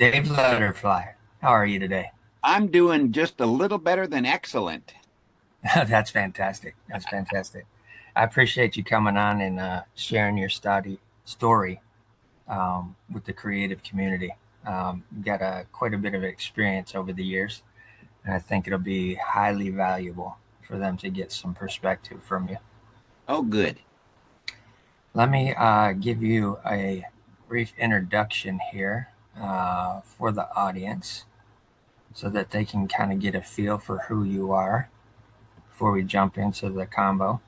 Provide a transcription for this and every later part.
Dave Letterfly. How are you today? I'm doing just a little better than excellent. That's fantastic. That's fantastic. I appreciate you coming on and sharing your study story with the creative community. You've got quite a bit of experience over the years, and I think it'll be highly valuable for them to get some perspective from you. Oh, good. Let me give you a brief introduction here for the audience so that they can kind of get a feel for who you are before we jump into the combo.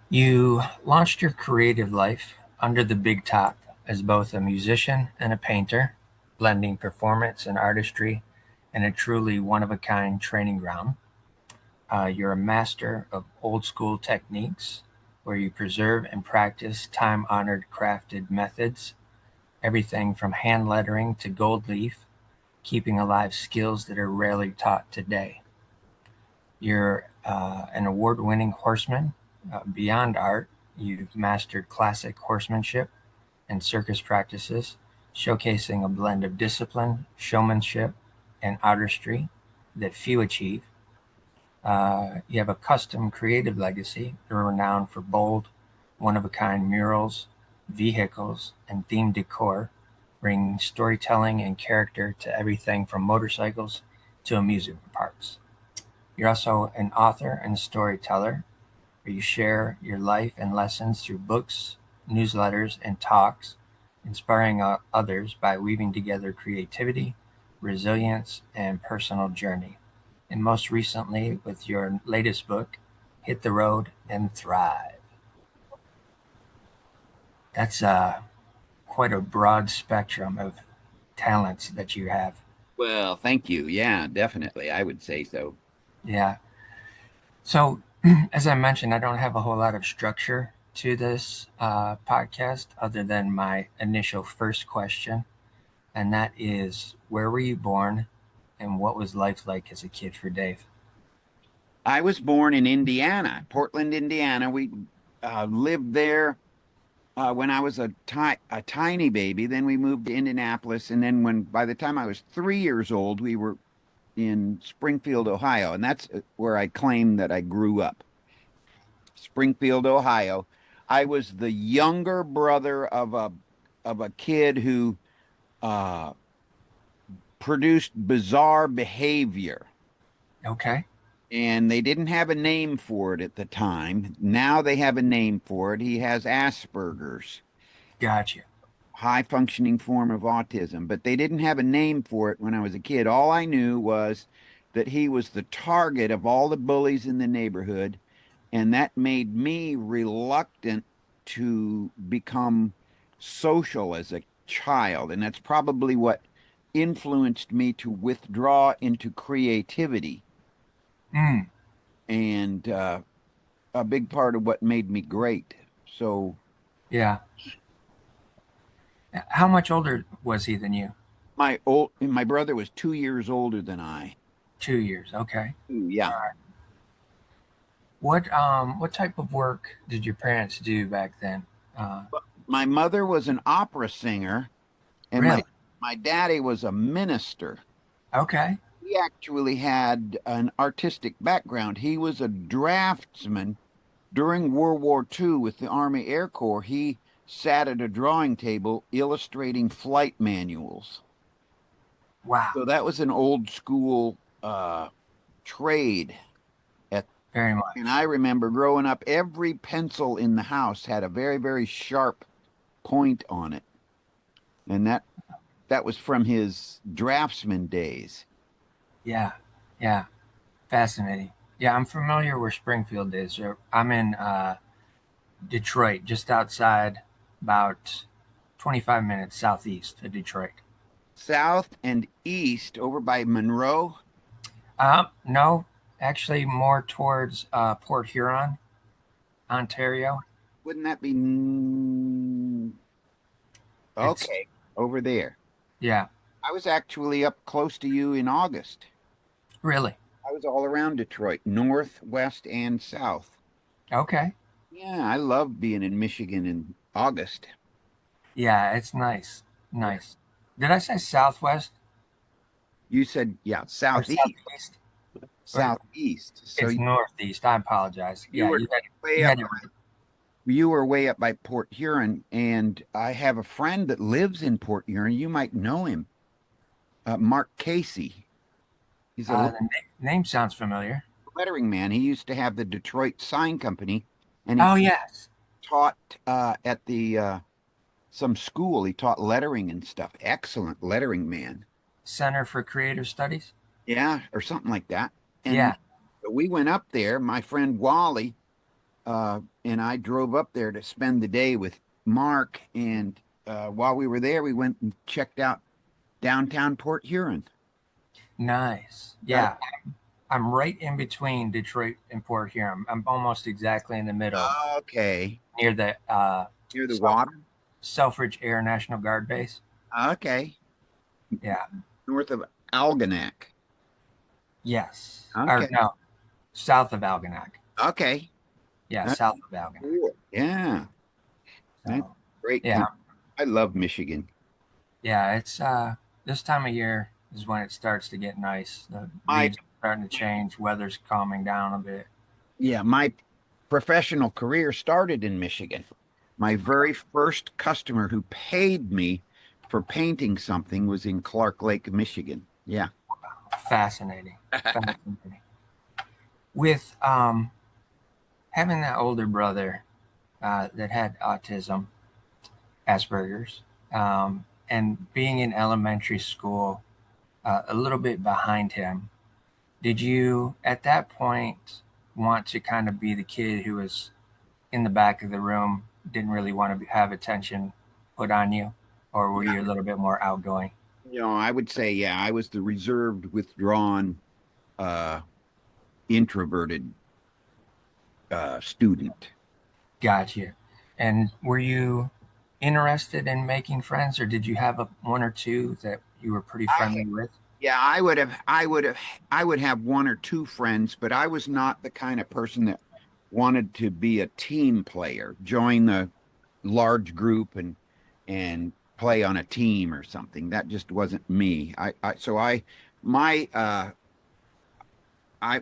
You launched your creative life under the big top as both a musician and a painter, blending performance and artistry in a truly one of a kind training ground. You're a master of old school techniques where you preserve and practice time honored crafted methods, everything from hand lettering to gold leaf, keeping alive skills that are rarely taught today. You're an award winning horseman. Beyond art, you've mastered classic horsemanship and circus practices, showcasing a blend of discipline, showmanship, and artistry that few achieve. You have a custom creative legacy. You're renowned for bold, one of a kind murals, vehicles, and themed decor, bringing storytelling and character to everything from motorcycles to amusement parks. You're also an author and storyteller, where you share your life and lessons through books, newsletters, and talks, inspiring others by weaving together creativity, resilience, and personal journey. And most recently, with your latest book, Hit the Road and Thrive. That's quite a broad spectrum of talents that you have. Well, thank you. Yeah, definitely. I would say so. Yeah. So, as I mentioned, I don't have a whole lot of structure to this podcast other than my initial first question, and that is where were you born and what was life like as a kid for Dave? I was born in Indiana, Portland, Indiana. We lived there when I was a tiny baby. Then we moved to Indianapolis, and then by the time I was 3 years old, we were in Springfield, Ohio, and that's where I claim that I grew up. Springfield, Ohio. I was the younger brother of a kid who uh, produced bizarre behavior, Okay, and they didn't have a name for it at the time. Now they have a name for it. He has Asperger's, gotcha. high functioning form of autism, but they didn't have a name for it when I was a kid. All I knew was that he was the target of all the bullies in the neighborhood, and that made me reluctant to become social as a child. And that's probably what influenced me to withdraw into creativity. Mm, And a big part of what made me great. So yeah. How much older was he than you? my brother was 2 years older than I. 2 years. Okay. Ooh, All yeah. right. What type of work did your parents do back then? Uh, My mother was an opera singer, and my really? my daddy was a minister. Okay. He actually had an artistic background. He was a draftsman during World War II with the Army Air Corps. He sat at a drawing table illustrating flight manuals. Wow. So that was an old school trade. At, Very and much. I remember growing up, every pencil in the house had a very, very sharp point on it. And that was from his draftsman days. Yeah. Yeah. Fascinating. Yeah, I'm familiar where Springfield is. I'm in Detroit, just outside, about 25 minutes southeast of Detroit. South and east over by Monroe. No, actually more towards Port Huron, Ontario. Wouldn't that be It's okay over there? yeah, I was actually up close to you in August. really I was all around Detroit, north, west, and south. okay. Yeah, I love being in Michigan in August. Yeah, it's nice. Nice. Did I say southwest You said, yeah, or southeast, southeast? Or southeast. So it's northeast. I apologize. you Yeah, were way you up, had it right. you were way up by Port Huron, and I have a friend that lives in Port Huron. You might know him, Mark Casey. He's a The name sounds familiar. lettering man. He used to have the Detroit Sign Company, and he Oh yes, taught at the some school. He taught lettering and stuff. Excellent lettering man. Center for Creative Studies. Yeah, or something like that. And Yeah, we went up there. My friend Wally and I drove up there to spend the day with Mark. And while we were there, we went and checked out downtown Port Huron. nice. Got it. Yeah, I'm right in between Detroit and Port Huron. I'm almost exactly in the middle, Okay. near the Near the Self- water. Selfridge Air National Guard base. Okay. Yeah. North of Algonac. Yes. Or Okay. no, south of Algonac. Okay. Yeah, That's south of Algonac. cool. Yeah. That's So great yeah, country. I love Michigan. yeah. It's this time of year is when it starts to get nice. The My leaves are starting to change. Weather's calming down a bit. Yeah, my professional career started in Michigan. My very first customer who paid me for painting something was in Clark Lake, Michigan. Yeah. Fascinating. Fascinating. With having that older brother that had autism, Asperger's, and being in elementary school a little bit behind him, did you at that point want to kind of be the kid who was in the back of the room, didn't really want to have attention put on you, or were Yeah. you a little bit more outgoing? I would say, yeah, I was the reserved, withdrawn, uh, introverted student. Got you. And were you interested in making friends, or did you have one or two that you were pretty I friendly with? Yeah, I would have one or two friends, but I was not the kind of person that wanted to be a team player, join the large group and play on a team or something. That just wasn't me. My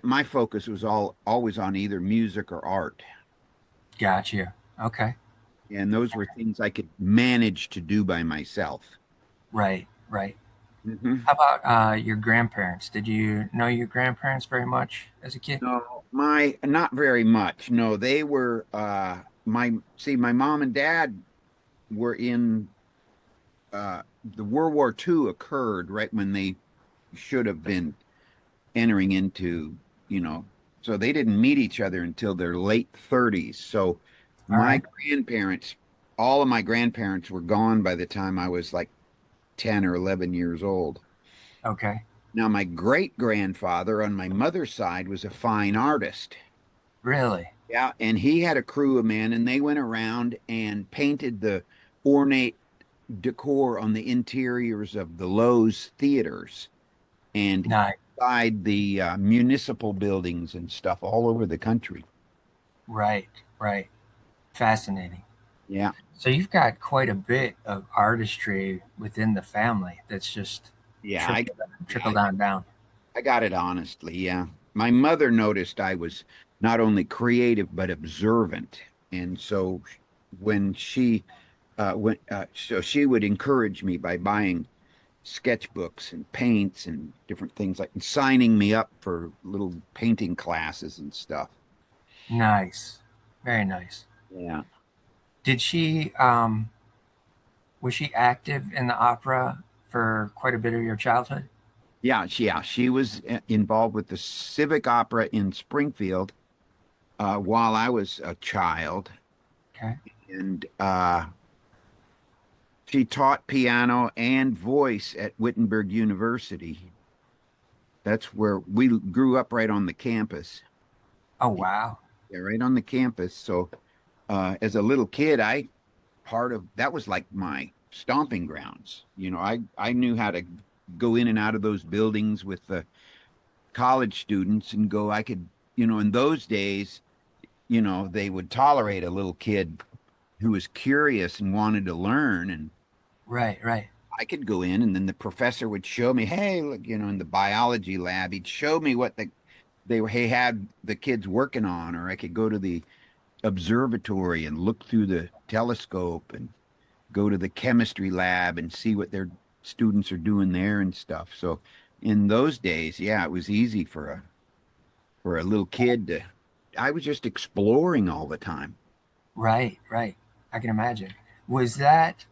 my focus was always on either music or art. Got you. Okay. And those were things I could manage to do by myself. Right. Right. Hmm. How about your grandparents? Did you know your grandparents very much as a kid? No, my not very much. No, they were my mom and dad were in the World War II occurred right when they should have been entering into, you know, so they didn't meet each other until their late 30s. So All my right. grandparents, all of my grandparents were gone by the time I was like 10 or 11 years old. Okay. Now, my great grandfather on my mother's side was a fine artist. Really? Yeah, and he had a crew of men, and they went around and painted the ornate decor on the interiors of the Lowe's theaters and Nice. inside the municipal buildings and stuff all over the country. Right. Right. Fascinating. Yeah, So you've got quite a bit of artistry within the family that's just yeah, trickled, yeah, trickled on down. I got it honestly. Yeah, my mother noticed I was not only creative but observant, and so when she so she would encourage me by buying sketchbooks and paints and different things like and signing me up for little painting classes and stuff. Nice. Very nice. Yeah. Did she was she active in the opera for quite a bit of your childhood? She was involved with the Civic Opera in Springfield while I was a child, Okay. and she taught piano and voice at Wittenberg University. That's where we grew up right on the campus. Oh wow. Yeah, right on the campus. So as a little kid, I part of that was like my stomping grounds. I knew how to go in and out of those buildings with the college students and go, I could, in those days, they would tolerate a little kid who was curious and wanted to learn. And Right, right. I could go in and then the professor would show me, hey, look, in the biology lab, he'd show me what he had the kids working on, or I could go to the observatory and look through the telescope and go to the chemistry lab and see what their students are doing there and stuff. So in those days, yeah, it was easy for a little kid to I was just exploring all the time. Right, right. I can imagine. Was that,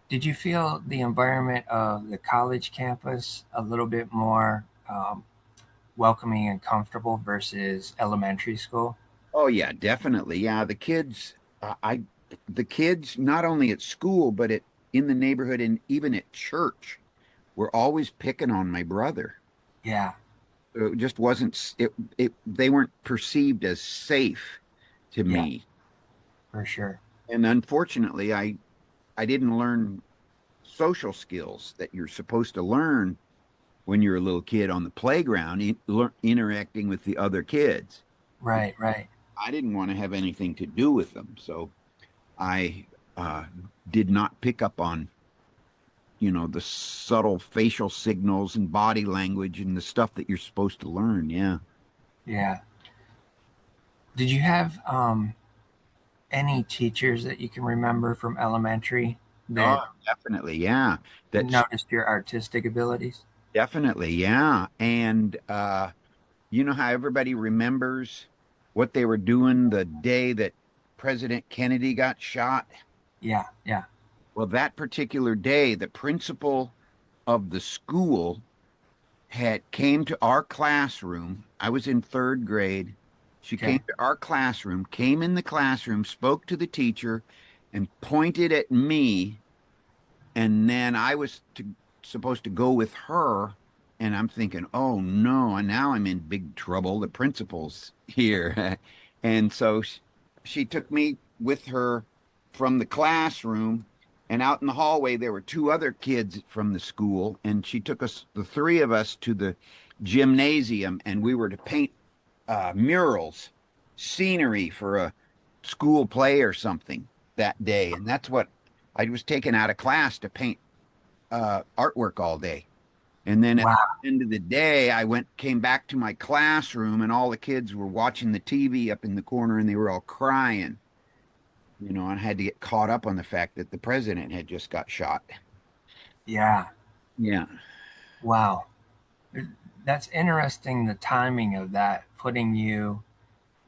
did you feel the environment of the college campus a little bit more welcoming and comfortable versus elementary school? Oh yeah, definitely. Yeah, the kids not only at school but in the neighborhood and even at church were always picking on my brother. Yeah, It just wasn't they weren't perceived as safe to yeah, me. for sure. And unfortunately, I didn't learn social skills that you're supposed to learn when you're a little kid on the playground, interacting with the other kids. Right, right. I didn't want to have anything to do with them, so I did not pick up on, the subtle facial signals and body language and the stuff that you're supposed to learn. Yeah. Yeah. Did you have any teachers that you can remember from elementary Oh, that definitely. Yeah. That's noticed your artistic abilities? definitely. Yeah. And you know how everybody remembers what they were doing the day that President Kennedy got shot? Yeah, yeah. Well, that particular day, the principal of the school had came to our classroom. I was in third grade. She came Okay. to our classroom, came in the classroom, spoke to the teacher, and pointed at me. And then supposed to go with her. And I'm thinking, oh no, and now I'm in big trouble. The principal's here. And so she took me with her from the classroom. And out in the hallway, there were two other kids from the school. And she took the three of us, to the gymnasium. And we were to paint murals, scenery for a school play or something that day. And that's what I was taken out of class to paint artwork all day. And then at Wow. the end of the day, came back to my classroom, and all the kids were watching the TV up in the corner, and they were all crying. And I had to get caught up on the fact that the president had just got shot. Yeah. Yeah. Wow. That's interesting, the timing of that, putting you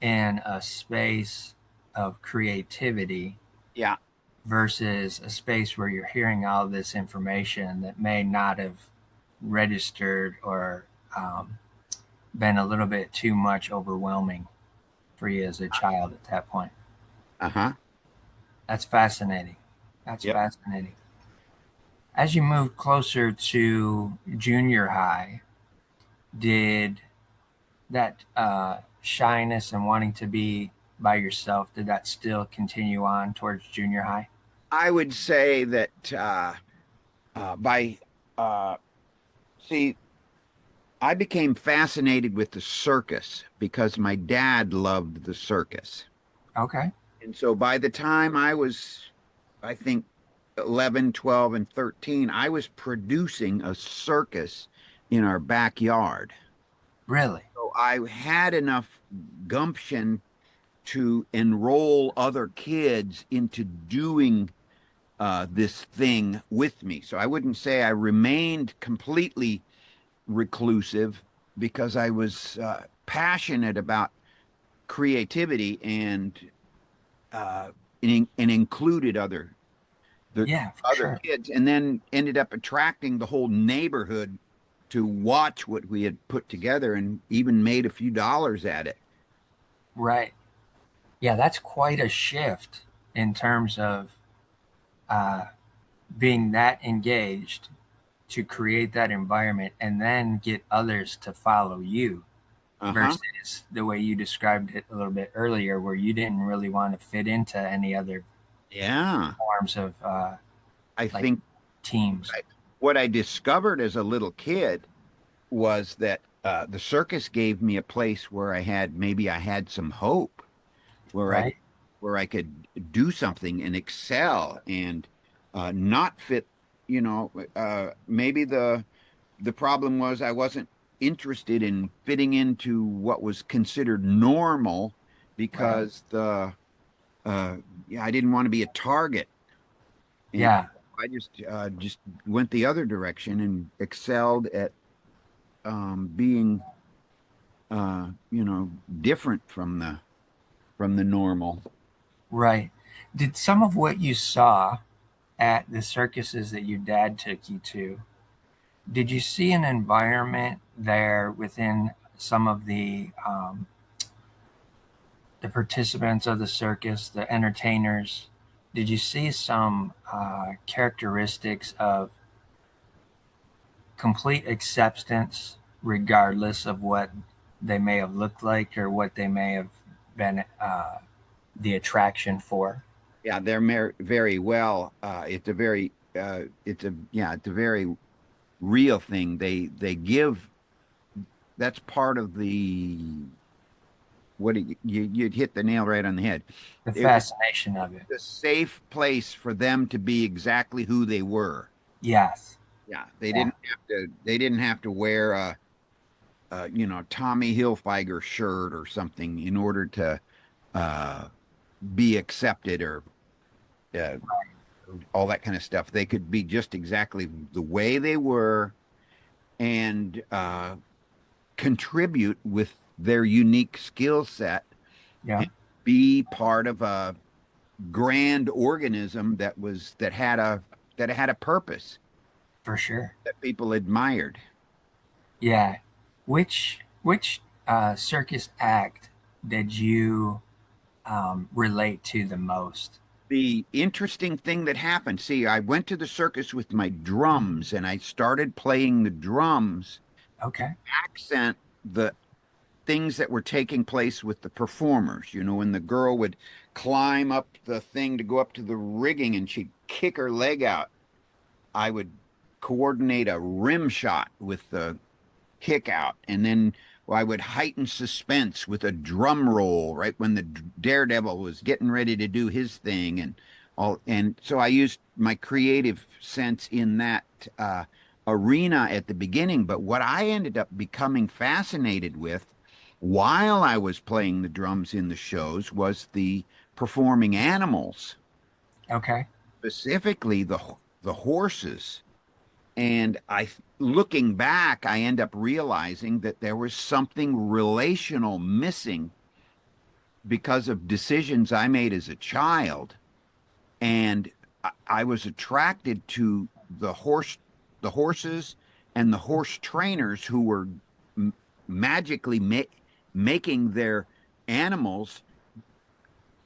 in a space of creativity Yeah. versus a space where you're hearing all this information that may not have registered or um, been a little bit too much overwhelming for you as a child at that point. Uh-huh. That's fascinating. That's Yep. fascinating. As you moved closer to junior high, did that shyness and wanting to be by yourself, did that still continue on towards junior high? I would say that by see, I became fascinated with the circus because my dad loved the circus. Okay. And so by the time I was, I think, 11, 12, and 13, I was producing a circus in our backyard. Really? So I had enough gumption to enroll other kids into doing this thing with me. So I wouldn't say I remained completely reclusive because I was passionate about creativity uh, and included the Yeah, for other sure. kids, and then ended up attracting the whole neighborhood to watch what we had put together, and even made a few dollars at it. Right. Yeah, that's quite a shift in terms of uh, being that engaged to create that environment and then get others to follow you Uh-huh. versus the way you described it a little bit earlier, where you didn't really want to fit into any other Yeah. forms of I like think teams. I, what I discovered as a little kid was that the circus gave me a place where maybe I had some hope, where I Right? where I could do something and excel and not fit. maybe the problem was I wasn't interested in fitting into what was considered normal Right. because uh, yeah, I didn't want to be a target, and Yeah, I just went the other direction and excelled at being different from the normal. right. Did some of what you saw at the circuses that your dad took you to, did you see an environment there within some of the participants of the circus, the entertainers? Did you see some characteristics of complete acceptance, regardless of what they may have looked like or what they may have been the attraction for? Yeah, they're very well. It's a very real thing. They give. That's part of the you'd hit the nail right on the head. The It was fascination of it. a safe place for them to be exactly who they were. Yes. Yeah, Yeah, they didn't have to wear a Tommy Hilfiger shirt or something in order to uh, be accepted or uh, all that kind of stuff. They could be just exactly the way they were and contribute with their unique skill set yeah, and be part of a grand organism that had a purpose for sure. that people admired. Yeah. Which circus act did you relate to the most? The interesting thing that happened, see, I went to the circus with my drums and I started playing the drums Okay. accent the things that were taking place with the performers. When the girl would climb up the thing to go up to the rigging and she'd kick her leg out, I would coordinate a rim shot with the kick out. And then I would heighten suspense with a drum roll right when the daredevil was getting ready to do his thing and all. And so I used my creative sense in that arena at the beginning. But what I ended up becoming fascinated with while I was playing the drums in the shows was the performing animals, Okay. specifically the horses. And looking back, I end up realizing that there was something relational missing because of decisions I made as a child. And I was attracted to the horses and the horse trainers who were m magically making their animals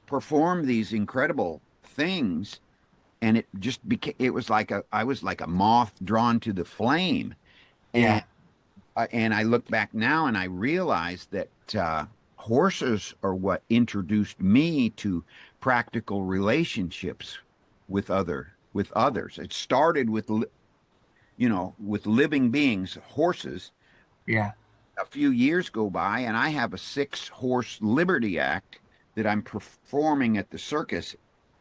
perform these incredible things. And it just became, it was like I was like a moth drawn to the flame. And Yeah, and I look back now and I realize that horses are what introduced me to practical relationships with others. It started with with living beings, horses. yeah, A few years go by, and I have a 6-horse Liberty Act that I'm performing at the circus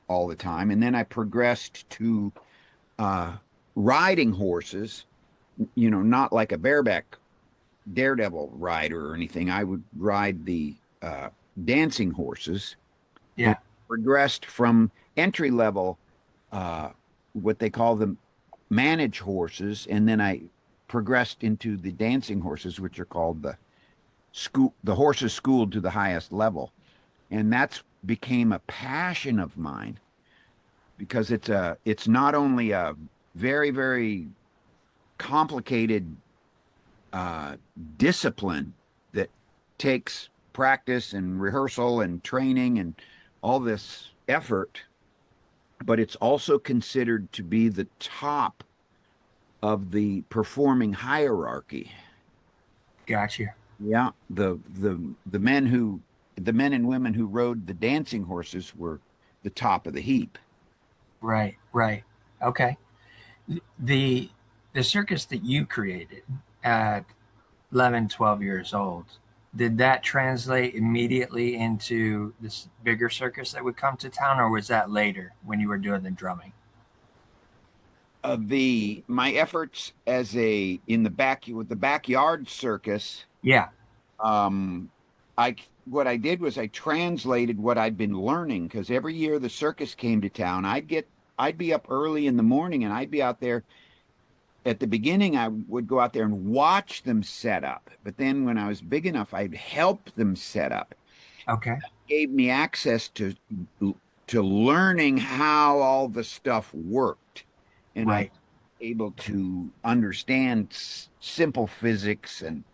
all the time. And then I progressed to uh, riding horses, not like a bareback daredevil rider or anything. I would ride the dancing horses and yeah, progressed from entry level, uh, what they call the manage horses, and then I progressed into the dancing horses, which are called the horses schooled to the highest level, and that's became a passion of mine because it's not only a very complicated uh, discipline that takes practice and rehearsal and training and all this effort, but it's also considered to be the top of the performing hierarchy. got you. Yeah, the men and women who rode the dancing horses were the top of the heap. Right, right. Okay. The the circus that you created at 11, 12 years old, did that translate immediately into this bigger circus that would come to town, or was that later when you were doing the drumming? The my efforts as a in the back with the backyard circus, Yeah. um, I what I did was I translated what I'd been learning because every year the circus came to town, I'd be up early in the morning and I'd be out there. At the beginning, I would go out there and watch them set up, but then when I was big enough, I'd help them set up. Okay. Gave me access to learning how all the stuff worked, and I Right. able to understand simple physics and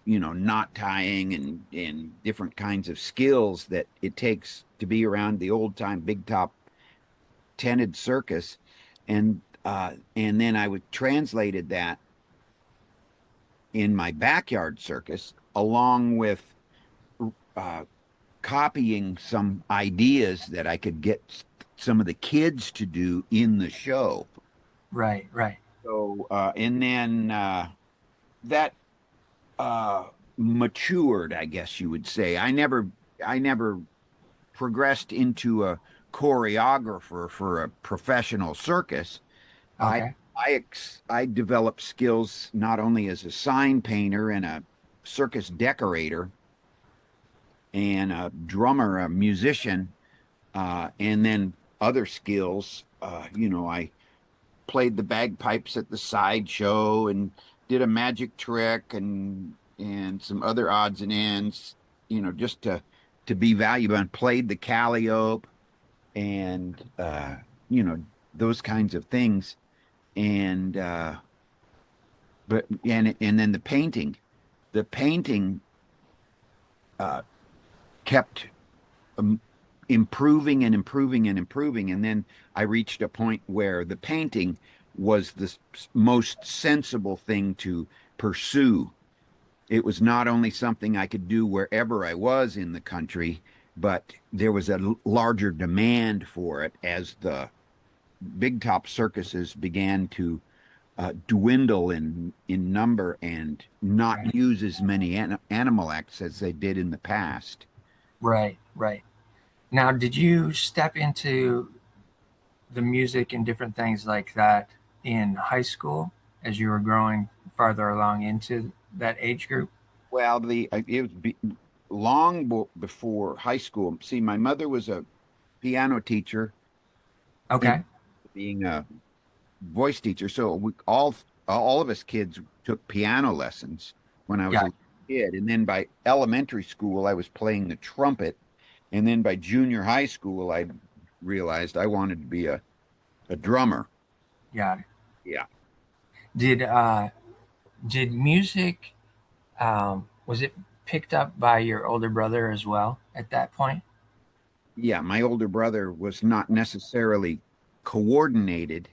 knot tying and different kinds of skills that it takes to be around the old time big top tented circus, and then I would translated that in my backyard circus along with uh, copying some ideas that I could get some of the kids to do in the show. Right. Right. So, and then that uh, matured, I guess you would say. I never progressed into a choreographer for a professional circus. I, Okay. I developed skills not only as a sign painter and a circus decorator and a drummer, a musician, and then other skills. I played the bagpipes at the sideshow and did a magic trick and some other odds and ends, just to be valuable, and played the calliope and you know those kinds of things. And but and then the painting uh, kept um, improving and improving and improving. And then I reached a point where the painting was the most sensible thing to pursue. It was not only something I could do wherever I was in the country, but there was a larger demand for it as the big top circuses began to dwindle in number and not Right. use as many animal acts as they did in the past. Right. Right. Now, did you step into the music and different things like that in high school as you were growing farther along into that age group? Well, the it was long before high school. See, my mother was a piano teacher and Okay. being a voice teacher, so all of us kids took piano lessons when I was a Got little kid. And then by elementary school, I was playing the trumpet, and then by junior high school, I realized I wanted to be a drummer. got it. Yeah, Did music was it picked up by your older brother as well at that point? yeah. My older brother was not necessarily coordinated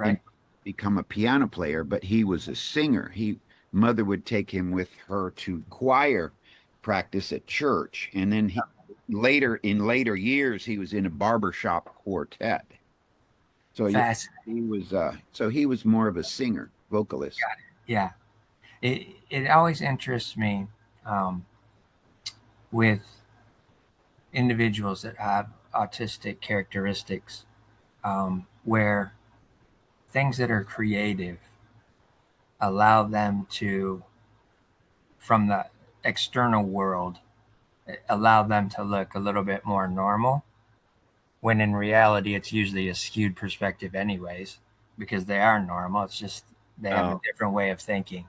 and Right. become a piano player, but he was a singer. He Mother would take him with her to choir practice at church, and then in later years he was in a barbershop quartet. So yeah, Fascinating. he was more of a singer, vocalist. Yeah. It always interests me um, with individuals that have autistic characteristics, where things that are creative allow them to, from the external world, allow them to look a little bit more normal, when in reality it's usually a skewed perspective anyways, because they are normal. It's just they have a Oh, different way of thinking.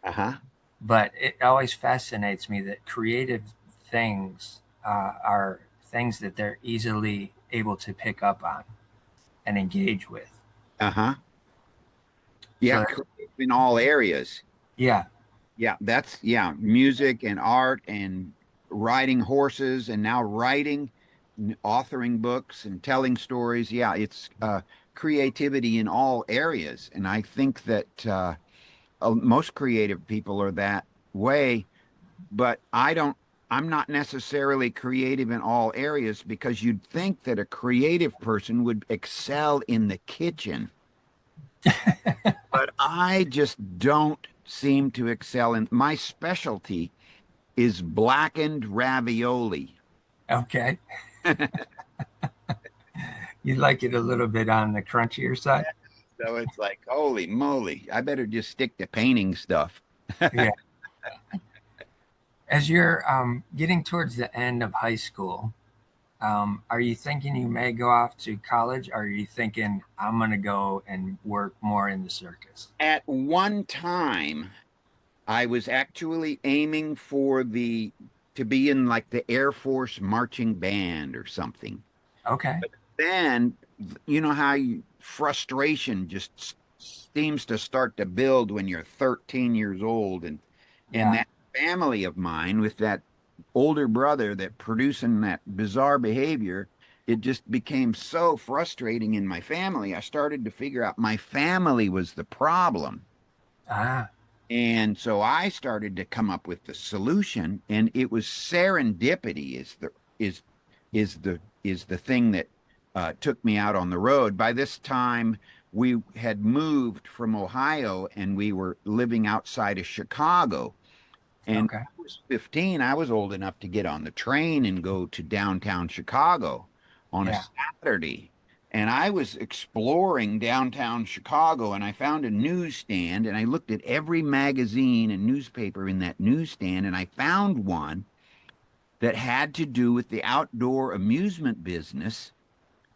uh-huh. But it always fascinates me that creative things are things that they're easily able to pick up on and engage with. Uh-huh. Yeah, So creative in all areas. yeah. Yeah, yeah, music and art and riding horses and now writing, authoring books and telling stories. Yeah, it's creativity in all areas. And I think that most creative people are that way, but I'm not necessarily creative in all areas because you'd think that a creative person would excel in the kitchen, but I just don't seem to excel in my specialty is blackened ravioli. Okay. You like it a little bit on the crunchier side? So it's like, holy moly, I better just stick to painting stuff. Yeah. As you're getting towards the end of high school, are you thinking you may go off to college, or are you thinking I'm going to go and work more in the circus? At one time, I was actually aiming for the to be in like the Air Force marching band or something. Okay. But then, you know how frustration just seems to start to build when you're 13 years old, and Yeah. that family of mine with that older brother that producing that bizarre behavior, it just became so frustrating in my family. I started to figure out my family was the problem. Ah, And so I started to come up with the solution, and it was serendipity is is the thing that took me out on the road. By this time, we had moved from Ohio, and we were living outside of Chicago. And okay. I was 15. I was old enough to get on the train and go to downtown Chicago on a Yeah. Saturday. And I was exploring downtown Chicago and I found a newsstand and I looked at every magazine and newspaper in that newsstand and I found one that had to do with the outdoor amusement business.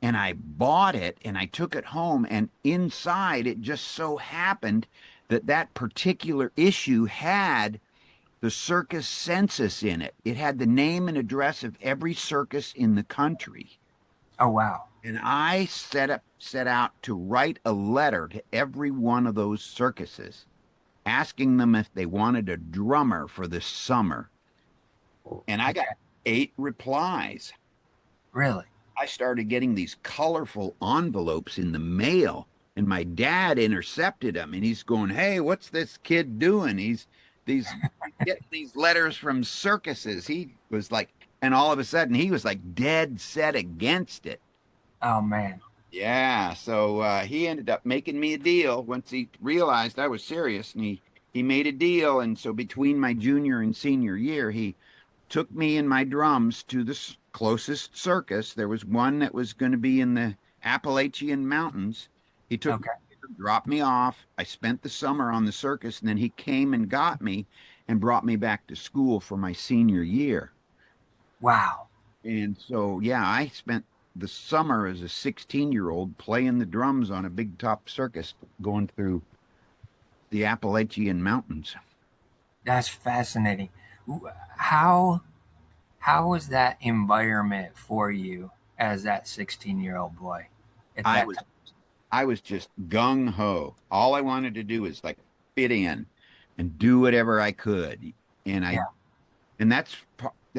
And I bought it and I took it home. And inside, it just so happened that that particular issue had the circus census in it. It had the name and address of every circus in the country. Oh, wow. And I set out to write a letter to every one of those circuses, asking them if they wanted a drummer for the summer. And I got Okay. 8 replies. Really? I started getting these colorful envelopes in the mail, and my dad intercepted them, and he's going, "Hey, what's this kid doing? He's getting these letters from circuses." He was like, and all of a sudden, he was like dead set against it. Oh, man. Yeah, so he ended up making me a deal once he realized I was serious, and he made a deal, and so between my junior and senior year, he took me and my drums to the closest circus. There was one that was going to be in the Appalachian Mountains. He took me Okay. there, dropped me off. I spent the summer on the circus, and then he came and got me and brought me back to school for my senior year. Wow. And so, yeah, I spent the summer as a 16-year-old playing the drums on a big top circus going through the Appalachian Mountains. That's fascinating. How how was that environment for you as that 16-year-old boy at I that was time? I was just gung ho. All I wanted to do is like fit in and do whatever I could. And I Yeah. and that's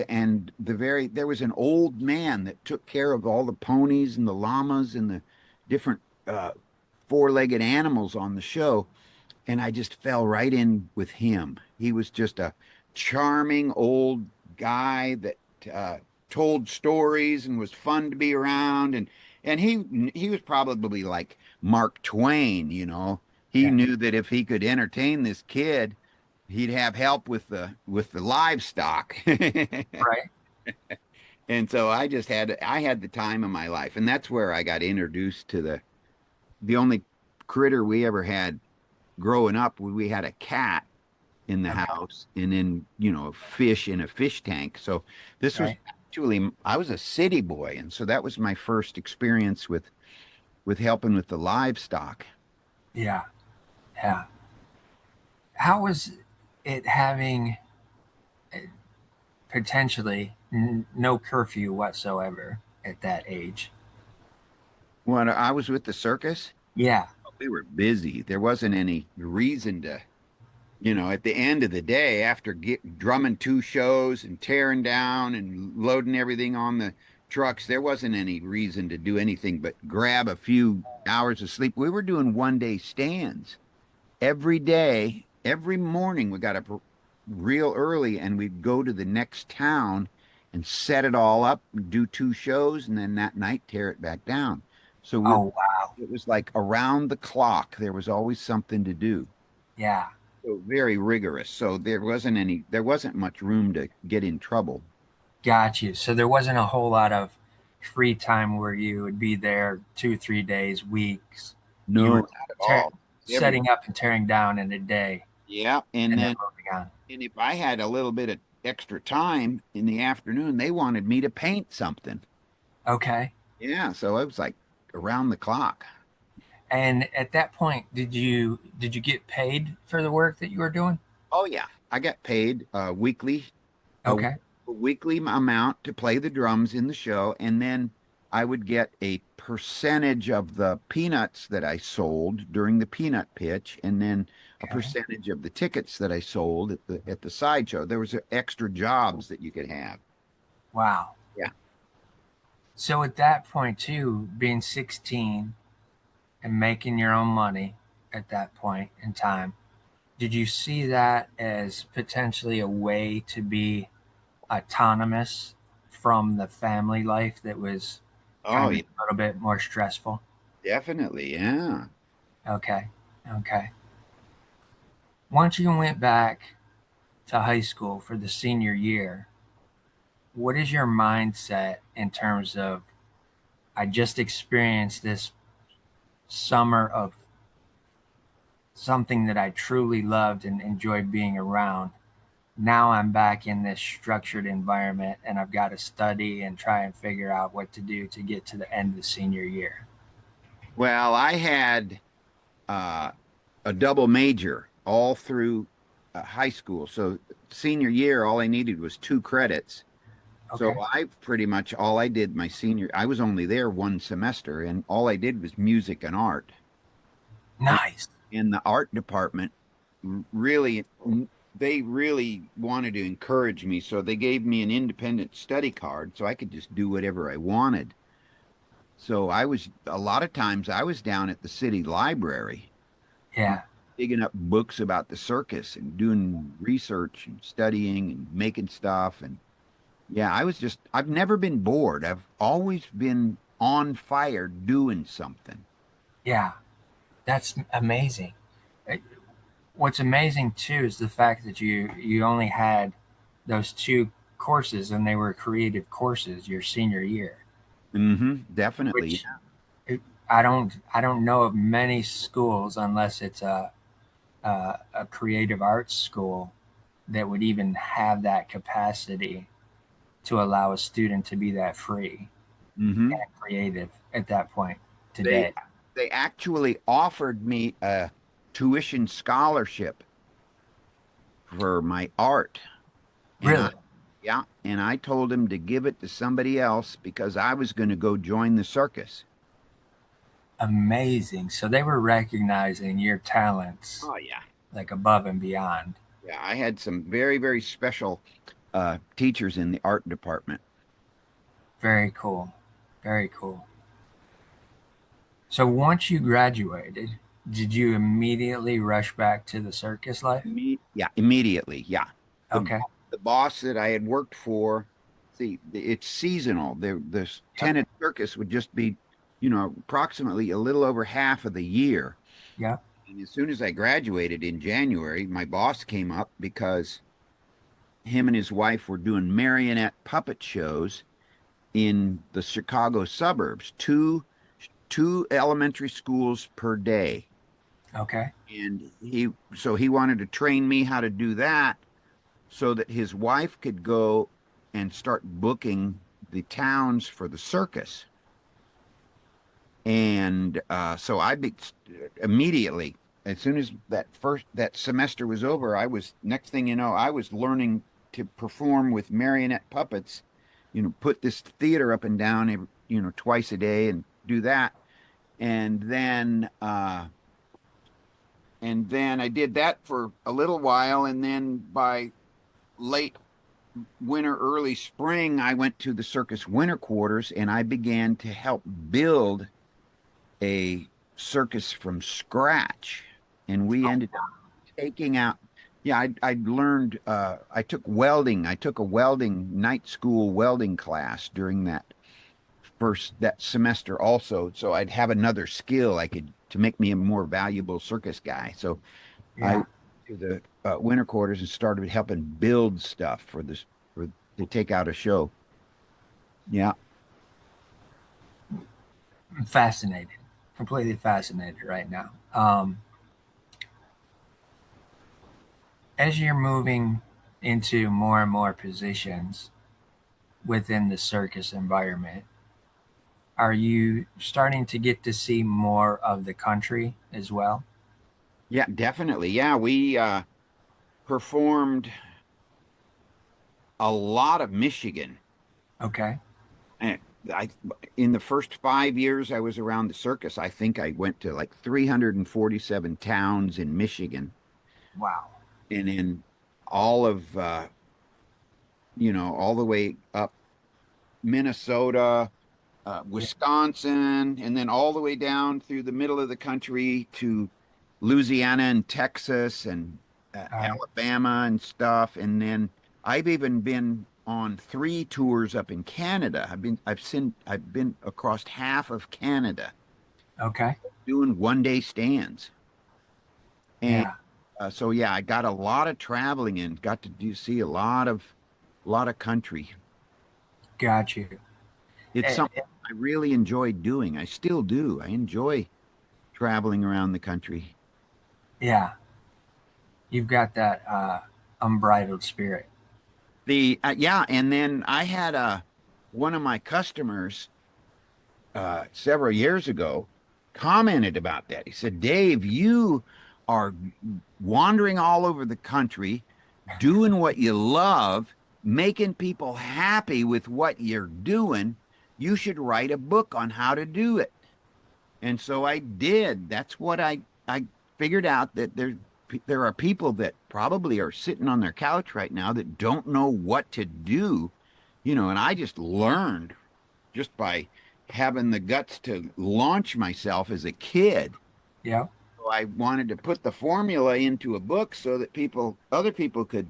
and there was an old man that took care of all the ponies and the llamas and the different uh four-legged animals on the show, and I just fell right in with him. He was just a charming old guy that uh, told stories and was fun to be around. And he was probably like Mark Twain, you know. He Yeah. knew that if he could entertain this kid, he'd have help with the livestock. Right. And so I had the time of my life, and that's where I got introduced to the only critter we ever had growing up. We had a cat in the Okay. house and then, you know, a fish in a fish tank. So this was Right. actually, I was a city boy. And so that was my first experience with helping with the livestock. Yeah. Yeah. How was it having potentially no curfew whatsoever at that age? When I was with the circus, Yeah. we were busy. There wasn't any reason to, you know, at the end of the day, after drumming 2 shows and tearing down and loading everything on the trucks, there wasn't any reason to do anything but grab a few hours of sleep. We were doing 1 day stands every day, every morning. We got up real early and we'd go to the next town and set it all up, do 2 shows, and then that night tear it back down. So Oh, wow. it was like around the clock. There was always something to do. Yeah. So very rigorous. So there wasn't much room to get in trouble. Got you. So there wasn't a whole lot of free time where you would be there 2, 3 days, weeks. You No, were not at all. Every setting up and tearing down in a day Yeah, and then moving on. and if I had a little bit of extra time in the afternoon, they wanted me to paint something. Okay. Yeah, so it was like around the clock. And at that point, did you get paid for the work that you were doing? Oh yeah, I got paid a, Okay. a weekly amount to play the drums in the show, and then I would get a percentage of the peanuts that I sold during the peanut pitch, and then a Okay. percentage of the tickets that I sold at the sideshow. There was extra jobs that you could have. Wow. Yeah. So at that point too, being 16 and making your own money at that point in time, did you see that as potentially a way to be autonomous from the family life that was Oh, kind of yeah, a little bit more stressful? definitely. Yeah. Okay. Okay. Once you went back to high school for the senior year, what is your mindset in terms of I just experienced this summer of something that I truly loved and enjoyed being around. Now I'm back in this structured environment and I've got to study and try and figure out what to do to get to the end of the senior year. Well, I had uh, a double major all through high school. So senior year, all I needed was 2 credits. So Okay. I pretty much all I did my senior, I was only there 1 semester, and all I did was music and art. And Nice. in the art department, really, they really wanted to encourage me. So they gave me an independent study card so I could just do whatever I wanted. So a lot of times I was down at the city library, you know, Yeah. digging up books about the circus and doing research and studying and making stuff. And yeah, I've never been bored. I've always been on fire doing something. Yeah. That's amazing. Uh, What's amazing too is the fact that you only had those two courses and they were creative courses your senior year, Definitely. which I don't know of many schools unless it's a creative arts school that would even have that capacity to allow a student to be that free hmm and creative at that point They today. they actually offered me a tuition scholarship for my art. And Really yeah, and I told him to give it to somebody else because I was going to go join the circus. amazing. So they were recognizing your talents Oh yeah. like above and beyond. Yeah, I had some very, very special teachers in the art department. Very cool. Very cool. So once you graduated, did you immediately rush back to the circus life? Yeah, immediately. Yeah. The Okay. the boss that I had worked for, see, it's seasonal. The Yep. tenant circus would just be, approximately a little over half of the year. Yep. And as soon as I graduated in January, my boss came up because him and his wife were doing marionette puppet shows in the Chicago suburbs, two elementary schools per day. Okay. And he wanted to train me how to do that so that his wife could go and start booking the towns for the circus. And so immediately, as soon as that semester was over, next thing you know, I was learning to perform with marionette puppets, put this theater up and down, twice a day and do that. And then I did that for a little while, and then by late winter, early spring, I went to the circus winter quarters and I began to help build a circus from scratch. And we ended up taking out, yeah, I learned, I took welding. I took a night school welding class during that semester also. So I'd have another skill to make me a more valuable circus guy. So I Yeah. went to the winter quarters and started helping build stuff to take out a show. Yeah. I'm fascinated, completely fascinated right now. As you're moving into more and more positions within the circus environment, are you starting to get to see more of the country as well? Yeah, definitely. Yeah, we performed a lot of Michigan. Okay. And I, in the first 5 years I was around the circus, I think I went to like 347 towns in Michigan, Wow. and in all of, all the way up Minnesota, Yeah. Wisconsin, and then all the way down through the middle of the country to Louisiana and Texas and All right. Alabama and stuff. And then I've even been on 3 tours up in Canada. I've been across half of Canada Okay. doing 1 day stands. And Yeah. so yeah, I got a lot of traveling and got to see a lot of country. Got you. It's Eh, something eh, I really enjoyed doing. I still do. I enjoy traveling around the country. yeah. You've got that unbridled spirit. Yeah, and then I had one of my customers several years ago commented about that. He said, "Dave, you are wandering all over the country, doing what you love, making people happy with what you're doing. You should write a book on how to do it." And so I did. That's what I figured out, that there are people that probably are sitting on their couch right now that don't know what to do, and I just learned just by having the guts to launch myself as a kid. Yeah. So I wanted to put the formula into a book so that other people could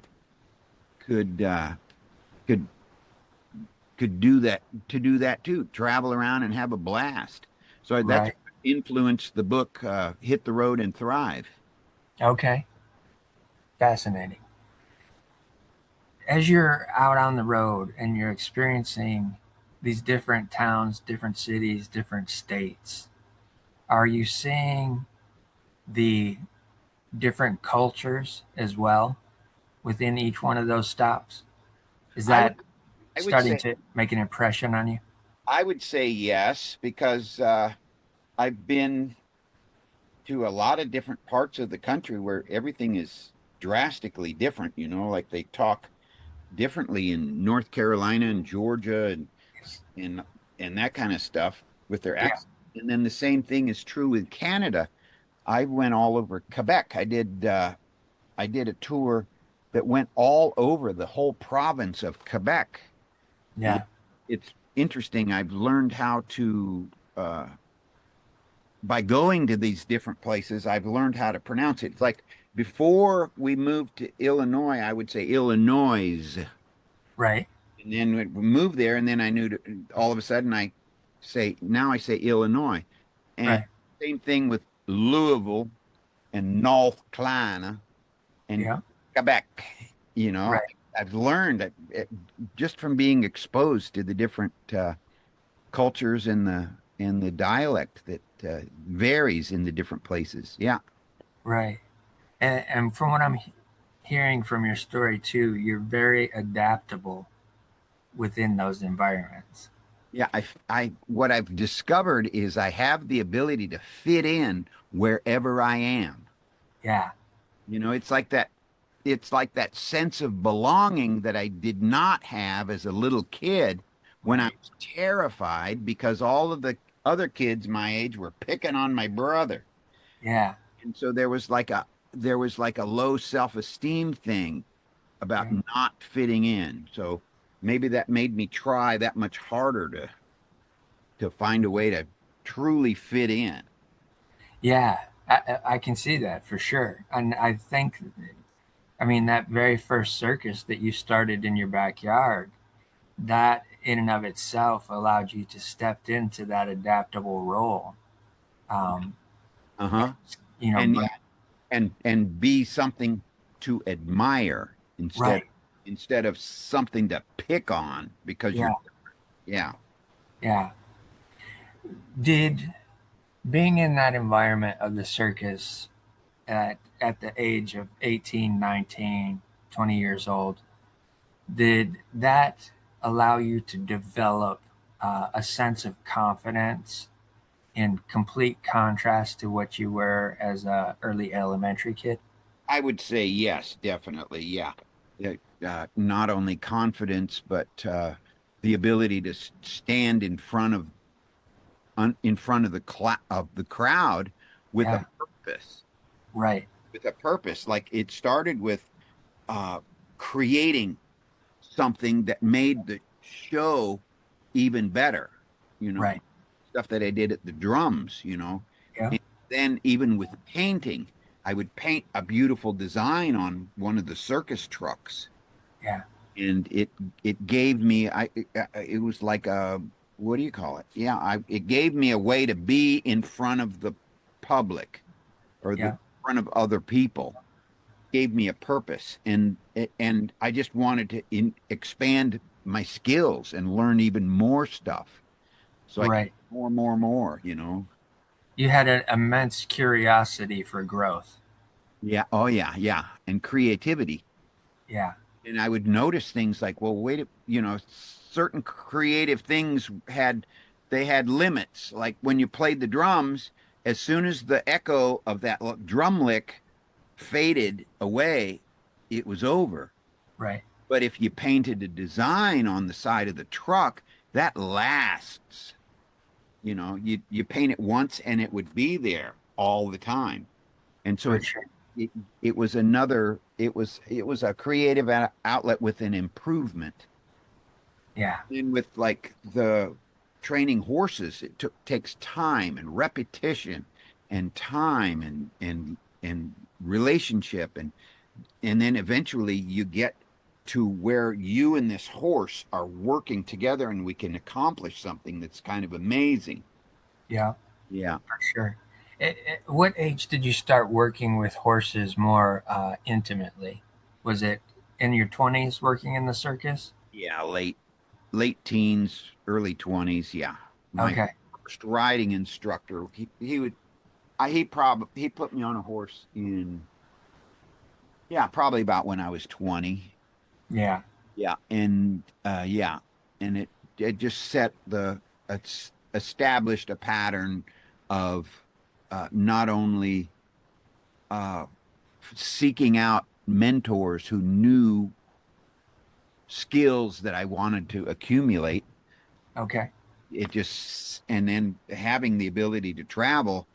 uh could could do that too, travel around and have a blast. So that's Right. what influenced the book, Hit the Road and Thrive. Okay. Fascinating. As you're out on the road and you're experiencing these different towns, different cities, different states, are you seeing the different cultures as well within each one of those stops? Is I would that I would starting say to make an impression on you? I would say yes, because I've been to a lot of different parts of the country where everything is drastically different, like they talk differently in North Carolina and Georgia and and that kind of stuff with their Yeah. accent. And then the same thing is true with Canada. I went all over Quebec. I did a tour that went all over the whole province of Quebec. And Yeah. it's interesting. I've learned how to by going to these different places, I've learned how to pronounce it. It's like before we moved to Illinois, I would say Illinois. Right. And then we moved there, and then I knew all of a sudden now I say Illinois. And Right. same thing with Louisville and North Carolina and Yeah. Quebec. You know, Right. I've learned that just from being exposed to the different cultures and the dialect that varies in the different places. Yeah. Right. And from what I'm hearing from your story too, you're very adaptable within those environments. Yeah, what I've discovered is I have the ability to fit in wherever I am. Yeah. It's like that sense of belonging that I did not have as a little kid, when I Right. was terrified because all of the other kids my age were picking on my brother. Yeah. And so there was like a low self-esteem thing about Yeah. not fitting in. So maybe that made me try that much harder to find a way to truly fit in. Yeah. I can see that for sure. And I think, I mean, that very first circus that you started in your backyard, that in and of itself allowed you to step into that adaptable role. Um, Uh-huh. you know, And yeah, but and be something to admire instead right. instead of something to pick on because Yeah. you're, yeah. Yeah. Did being in that environment of the circus at the age of 18, 19, 20 years old, did that allow you to develop a sense of confidence in complete contrast to what you were as a early elementary kid? I would say yes, definitely. Yeah. Not only confidence, but the ability to stand in front of the crowd with a Yeah, purpose. right. With a purpose. Like it started with uh, creating something that made the show even better. You know, Right. stuff that I did at the drums. Yeah. And then even with painting, I would paint a beautiful design on one of the circus trucks, Yeah. and it gave me it was like a, what do you call it? Yeah, it gave me a way to be in front of the public or the Yeah. front of other people. Gave me a purpose, and I just wanted to expand my skills and learn even more stuff, so I could Right. more. You had an immense curiosity for growth. Yeah. Oh, yeah. Yeah. And creativity. Yeah. And I would notice things like, well, certain creative things they had limits. Like when you played the drums, as soon as the echo of that drum lick faded away, it was over. Right. But if you painted a design on the side of the truck, that lasts. You paint it once and it would be there all the time. And so For sure. it was it was a creative outlet with an improvement. Yeah. And with like the training horses, takes time and repetition and time and relationship, and then eventually you get to where you and this horse are working together and we can accomplish something that's kind of amazing. Yeah. Yeah. For sure. At what age did you start working with horses more intimately? Was it in your 20s working in the circus? Yeah, late teens, early 20s. Yeah. My Okay. first riding instructor, he would I he probably he put me on a horse in, yeah, probably about when I was 20. Yeah. Yeah. And yeah, and it just it's established a pattern of not only uh seeking out mentors who knew skills that I wanted to accumulate. Okay. And then having the ability to travel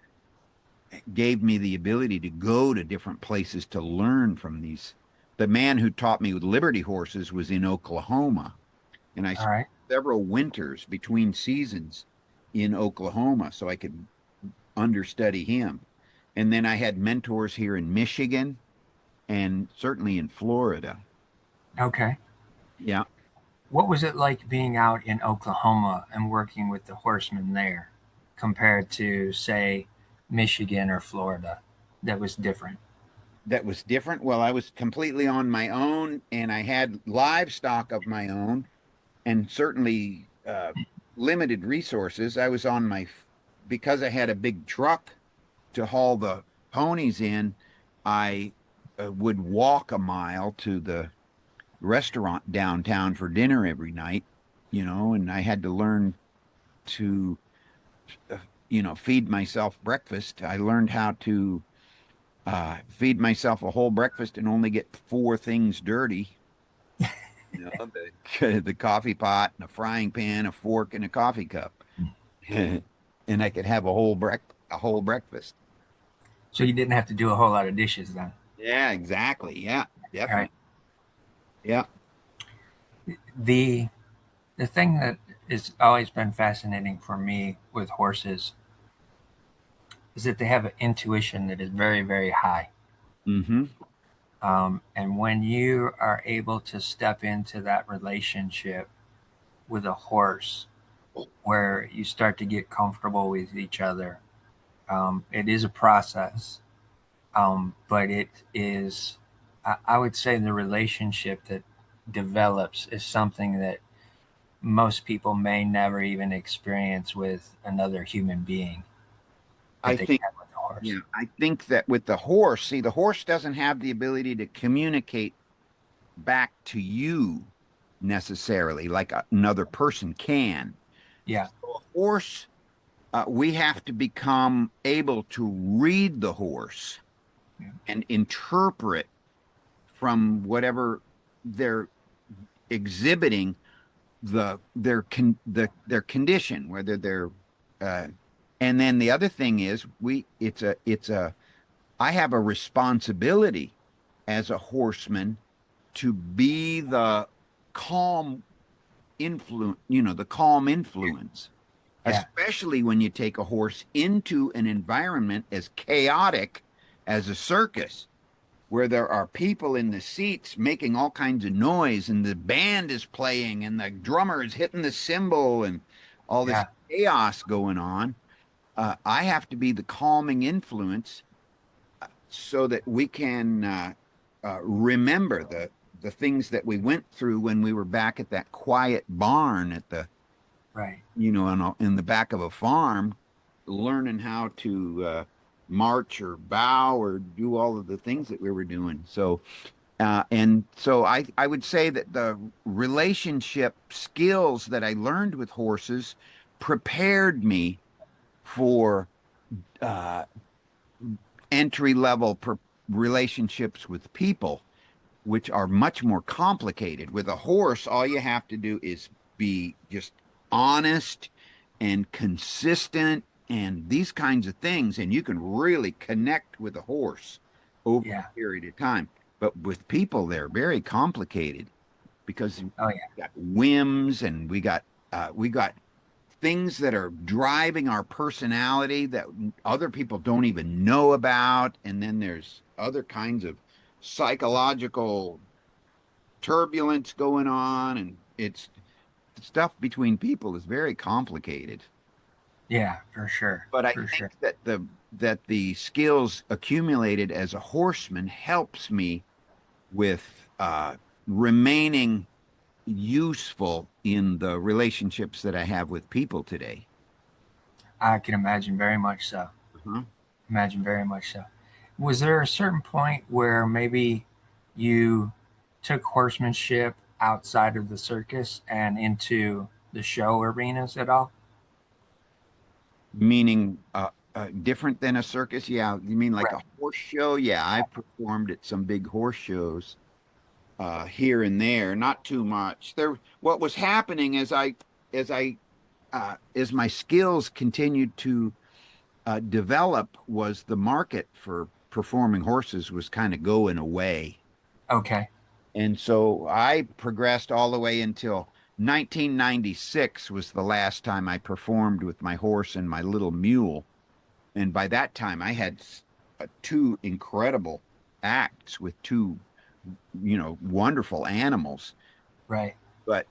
gave me the ability to go to different places to learn from these. The man who taught me with Liberty horses was in Oklahoma, and I All spent right. several winters between seasons in Oklahoma so I could understudy him. And then I had mentors here in Michigan and certainly in Florida. Okay. Yeah. What was it like being out in Oklahoma and working with the horsemen there compared to, say, Michigan or Florida? That was different. That was different. Well, I was completely on my own and I had livestock of my own and certainly limited resources. Because I had a big truck to haul the ponies in, I would walk a mile to the restaurant downtown for dinner every night, and I had to learn to, uh, feed myself breakfast. I learned how to feed myself a whole breakfast and only get four things dirty. The coffee pot, and a frying pan, a fork, and a coffee cup, and I could have a whole breakfast. So you didn't have to do a whole lot of dishes then. Yeah, exactly. Yeah, All right. definitely. Yeah. The the thing that has always been fascinating for me with horses is that they have an intuition that is very, very high. Hmm. And when you are able to step into that relationship with a horse where you start to get comfortable with each other, it is a process, but it is, I would say, the relationship that develops is something that most people may never even experience with another human being that I they think, can with a yeah, horse. I think that with the horse, see, the horse doesn't have the ability to communicate back to you necessarily like another person can. Yeah, So a horse, we have to become able to read the horse yeah, and interpret from whatever they're exhibiting their condition, whether they're uh, and then the other thing is it's a I have a responsibility as a horseman to be the calm the calm influence, yeah, especially when you take a horse into an environment as chaotic as a circus, where there are people in the seats making all kinds of noise, and the band is playing, and the drummer is hitting the cymbal, and all this yeah, chaos going on. I have to be the calming influence so that we can remember the things that we went through when we were back at that quiet barn at the right. in the back of a farm, learning how to march or bow or do all of the things that we were doing. So I would say that the relationship skills that I learned with horses prepared me for uh, entry level relationships with people, which are much more complicated. With a horse, all you have to do is be just honest and consistent and these kinds of things, and you can really connect with a horse over Yeah. a period of time. But with people, they're very complicated because we Oh, yeah. got whims and we got things that are driving our personality that other people don't even know about. And then there's other kinds of psychological turbulence going on. And it's stuff between people is very complicated. Yeah, for sure. But I For think sure. that the skills accumulated as a horseman helps me with remaining useful in the relationships that I have with people today. I can imagine very much so. Uh-huh. Imagine very much so. Was there a certain point where maybe you took horsemanship outside of the circus and into the show arenas at all? Meaning different than a circus? Yeah, you mean like a Right. horse show? Yeah, I performed at some big horse shows here and there, not too much. What was happening as my skills continued to develop was the market for performing horses was kind of going away. Okay. And so I progressed all the way until 1996 was the last time I performed with my horse and my little mule. And by that time, I had two incredible acts with two, wonderful animals. Right. But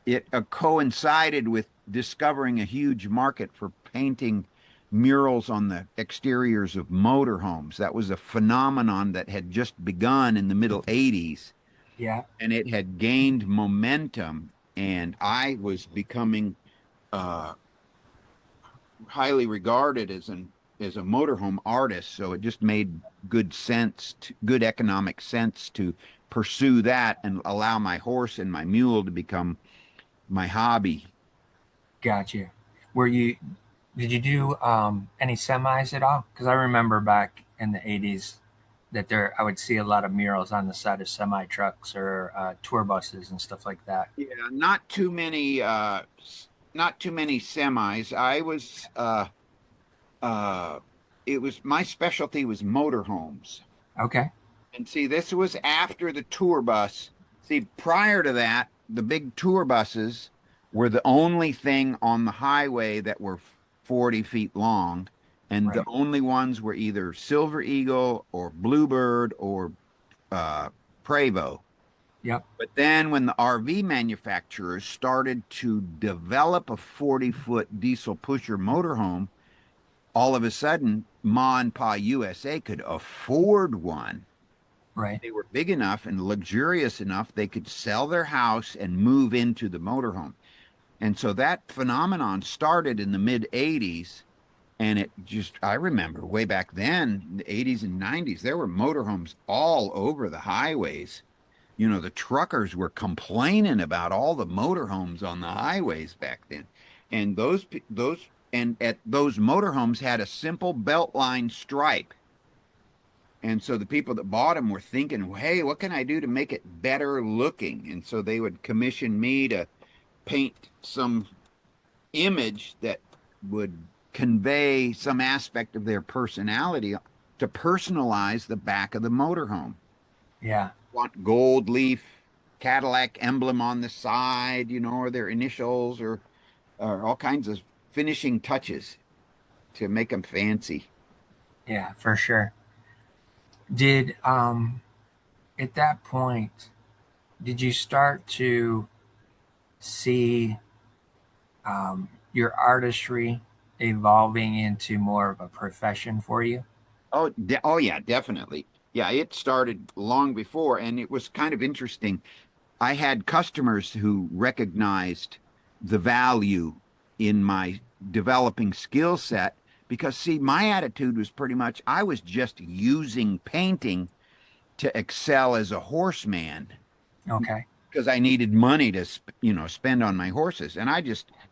it coincided with discovering a huge market for painting murals on the exteriors of motorhomes. That was a phenomenon that had just begun in the middle 80s, Yeah. and it had gained momentum. And I was becoming uh, highly regarded as a motorhome artist, so it just made good economic sense to pursue that and allow my horse and my mule to become my hobby. Got you. Were you, did you do any semis at all? Because I remember back in the 80s that I would see a lot of murals on the side of semi trucks or tour buses and stuff like that. Yeah, not too many semis. Uh it was my specialty was motorhomes. Okay. And see, this was after the tour bus. See, prior to that, the big tour buses were the only thing on the highway that were 40 feet long. And the Right. only ones were either Silver Eagle or Bluebird or uh, Prevost. Yep. But then when the RV manufacturers started to develop a 40-foot diesel pusher motorhome, all of a sudden, Ma and Pa USA could afford one. Right. They were big enough and luxurious enough they could sell their house and move into the motorhome. And so that phenomenon started in the mid 80s. And it just, I remember way back then, in the 80s and 90s, there were motorhomes all over the highways. You know, the truckers were complaining about all the motorhomes on the highways back then. And and at those motorhomes had a simple belt line stripe. And so the people that bought them were thinking, well, hey, what can I do to make it better looking? And so they would commission me to paint some image that would convey some aspect of their personality to personalize the back of the motorhome. Yeah. Want gold leaf Cadillac emblem on the side, you know, or their initials or all kinds of finishing touches to make them fancy. Yeah, for sure. Did at that point did you start to see your artistry evolving into more of a profession for you? Oh yeah, definitely. Yeah, it started long before, and it was kind of interesting. I had customers who recognized the value in my developing skill set because, see, my attitude was pretty much I was just using painting to excel as a horseman Okay. because I needed money to, spend on my horses. And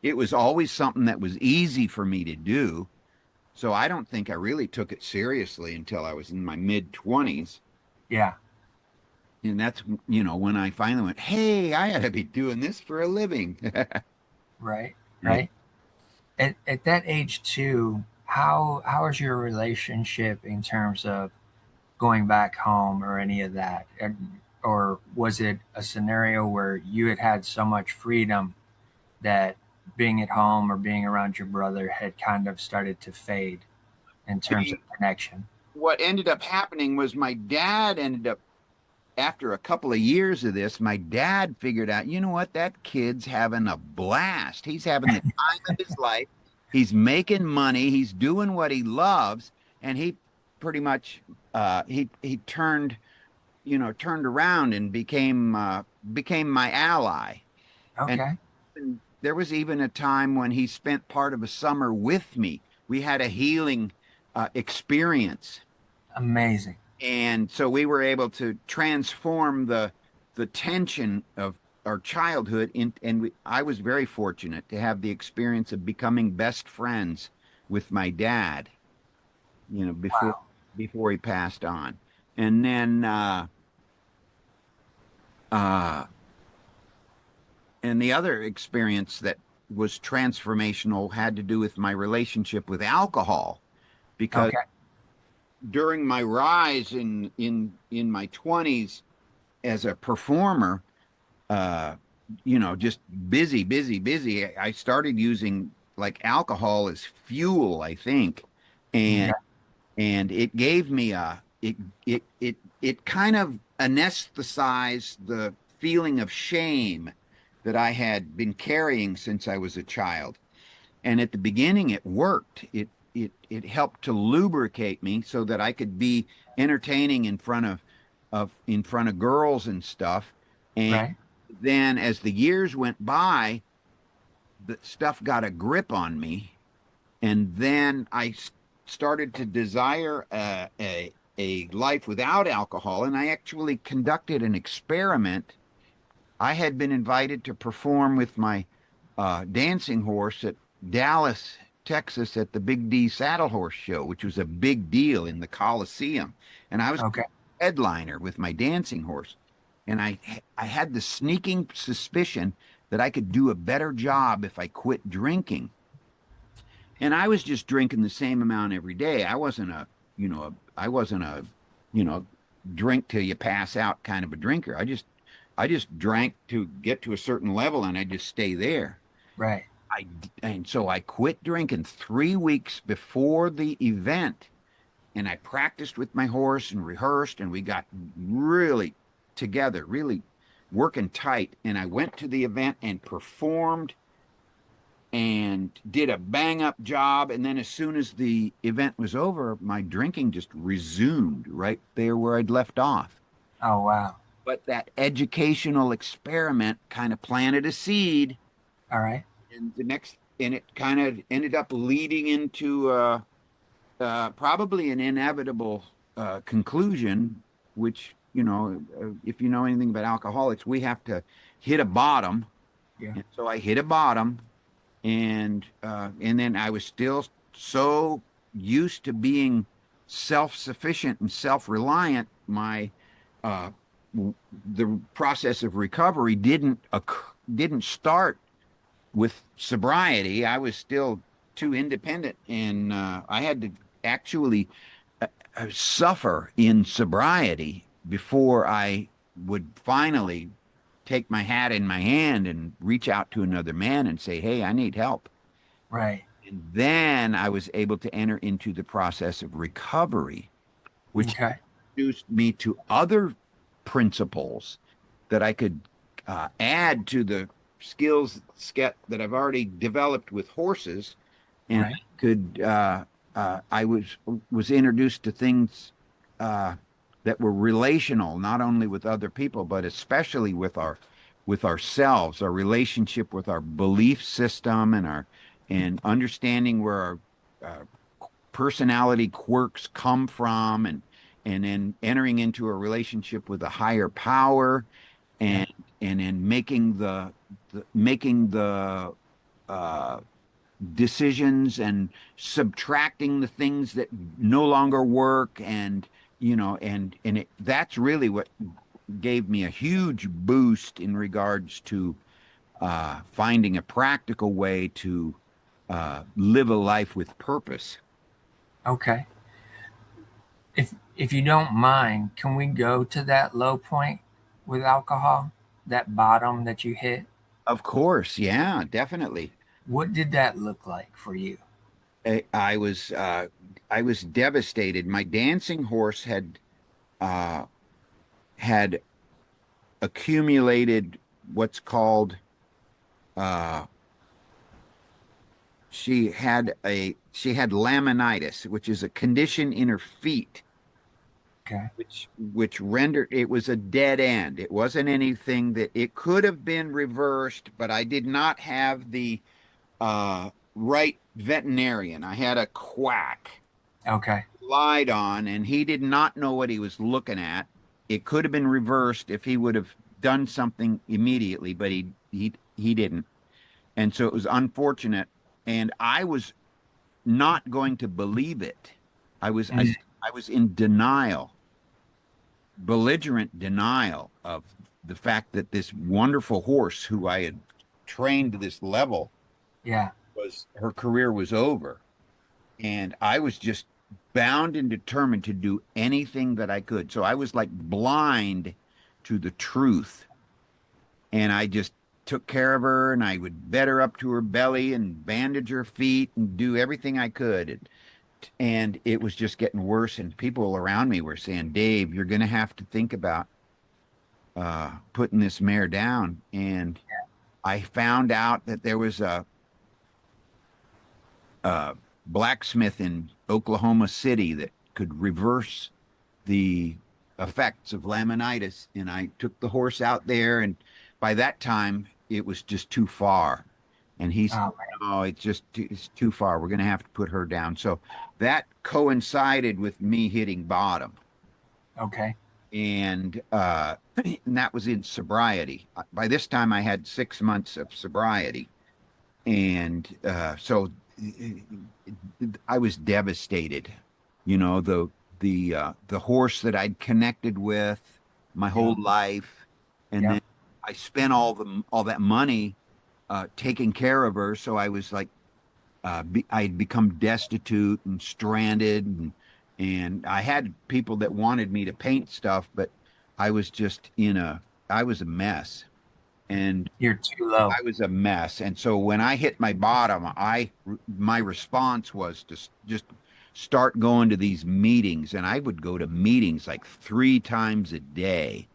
it was always something that was easy for me to do. So I don't think I really took it seriously until I was in my mid 20s. Yeah. And that's, when I finally went, hey, I ought to be doing this for a living. Right. Right. Right. At that age too, how is your relationship in terms of going back home or any of that? Or was it a scenario where you had had so much freedom that being at home or being around your brother had kind of started to fade in terms of See, connection? what ended up happening was my dad ended up, after a couple of years of this, my dad figured out, you know what, that kid's having a blast. He's having the time of his life. He's making money. He's doing what he loves. And he pretty much he turned around and became my ally. And Okay. there was even a time when he spent part of a summer with me. We had a healing experience, Amazing. and so we were able to transform the tension of our childhood I was very fortunate to have the experience of becoming best friends with my dad, before Wow. he passed on. And then uh and the other experience that was transformational had to do with my relationship with alcohol, because Okay. during my rise in my 20s as a performer, uh, just busy, busy, busy, I started using like alcohol as fuel, I think. And Yeah. it gave me it kind of anesthetized the feeling of shame that I had been carrying since I was a child. And at the beginning, it worked. It helped to lubricate me so that I could be entertaining in front of girls and stuff. And Right. then as the years went by, the stuff got a grip on me, and then started to desire a life without alcohol. And I actually conducted an experiment. I had been invited to perform with my dancing horse at Dallas, Texas, at the Big D Saddle Horse Show, which was a big deal in the Coliseum. And I was Okay. headliner with my dancing horse. And I had the sneaking suspicion that I could do a better job if I quit drinking. And I was just drinking the same amount every day. I wasn't a, you know, drink till you pass out kind of a drinker. I just drank to get to a certain level and I just stay there. Right. And so I quit drinking 3 weeks before the event, and I practiced with my horse and rehearsed, and we got really together, really working tight. And I went to the event and performed and did a bang up job. And then as soon as the event was over, my drinking just resumed right there where I'd left off. Oh, wow. But that educational experiment kind of planted a seed, All right. and it kind of ended up leading into probably an inevitable conclusion, which, if you know anything about alcoholics, we have to hit a bottom. Yeah. And so I hit a bottom, and then I was still so used to being self-sufficient and self-reliant. Uh, the process of recovery didn't start with sobriety. I was still too independent, and I had to actually suffer in sobriety before I would finally take my hat in my hand and reach out to another man and say, "Hey, I need help." Right. And then I was able to enter into the process of recovery, which Okay. introduced me to other principles that I could add to the skills set that I've already developed with horses, and Right. I was introduced to things uh, that were relational, not only with other people, but especially with ourselves, our relationship with our belief system, and understanding where our personality quirks come from, and then entering into a relationship with a higher power, Yeah. and then making the uh, decisions and subtracting the things that no longer work, that's really what gave me a huge boost in regards to finding a practical way to live a life with purpose. Okay. If you don't mind, can we go to that low point with alcohol? That bottom that you hit? Of course, yeah, definitely. What did that look like for you? I was devastated. My dancing horse uh, had accumulated what's called uh, she had laminitis, which is a condition in her feet, Okay. which rendered it was a dead end. It wasn't anything that it could have been reversed, but I did not have the right veterinarian. I had a quack Okay. lied on, and he did not know what he was looking at. It could have been reversed if he would have done something immediately, but he didn't. And so it was unfortunate. And I was not going to believe it. I was I, Mm, I was in denial, belligerent denial of the fact that this wonderful horse who I had trained to this level yeah. was her career was over. And I was just bound and determined to do anything that I could. So I was like blind to the truth. And I just took care of her, and I would bed her up to her belly and bandage her feet and do everything I could. And it was just getting worse. And people around me were saying, "Dave, you're going to have to think about putting this mare down." And I found out that there was a blacksmith in Oklahoma City that could reverse the effects of laminitis. And I took the horse out there, and by that time it was just too far. And he said, Oh, man. "No, it's too far. We're going to have to put her down." So that coincided with me hitting bottom. Okay. And that was in sobriety. By this time I had 6 months of sobriety. And so I was devastated. The horse that I'd connected with my Yeah. whole life, and Yep. then I spent all that money taking care of her. So I was like, I had become destitute and stranded, and I had people that wanted me to paint stuff, but I was just I was a mess. And You're too low. I was a mess. And so when I hit my bottom, my response was to just start going to these meetings. And I would go to meetings like 3 times a day.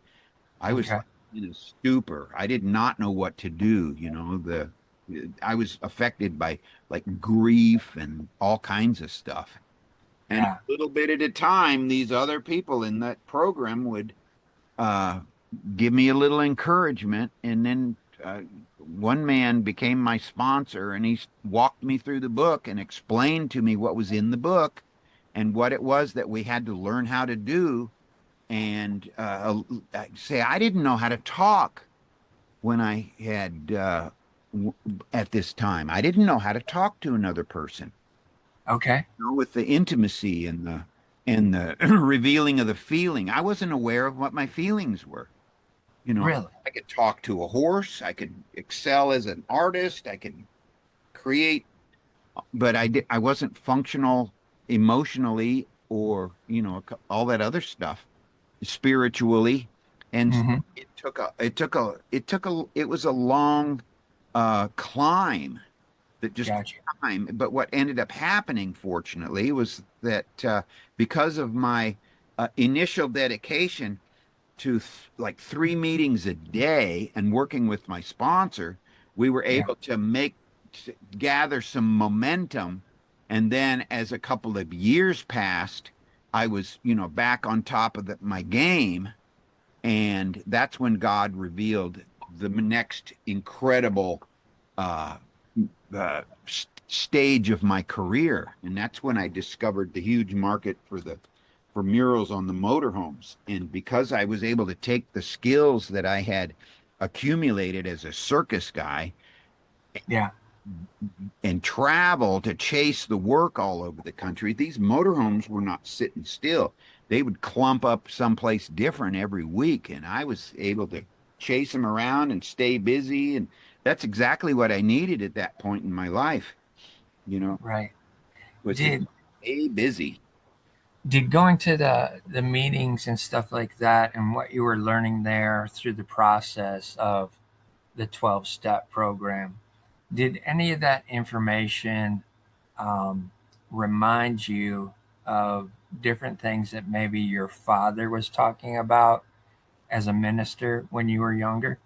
I was Okay. like in a stupor. I did not know what to do. I was affected by like grief and all kinds of stuff. And Yeah. a little bit at a time, these other people in that program would uh, give me a little encouragement. And then one man became my sponsor, and he walked me through the book and explained to me what was in the book and what it was that we had to learn how to do. And I say I didn't know how to talk when I had at this time. I didn't know how to talk to another person, Okay. with the intimacy and the revealing of the feeling. I wasn't aware of what my feelings were. Really? I could talk to a horse, I could excel as an artist, I could create, but I wasn't functional emotionally or, all that other stuff spiritually. And Hmm. it was a long climb that just Gotcha. time. But what ended up happening, fortunately, was that because of my initial dedication to like 3 meetings a day and working with my sponsor, we were Yeah. able to gather some momentum. And then as a couple of years passed, I was, back on top of my game. And that's when God revealed the next incredible uh, stage of my career, and that's when I discovered the huge market for murals on the motorhomes. And because I was able to take the skills that I had accumulated as a circus guy Yeah. and travel to chase the work all over the country, these motorhomes were not sitting still. They would clump up someplace different every week, and I was able to chase them around and stay busy. And that's exactly what I needed at that point in my life, you know, Right. was to Did stay busy. did going to the meetings and stuff like that and what you were learning there through the process of the 12-step program, did any of that information remind you of different things that maybe your father was talking about as a minister when you were younger?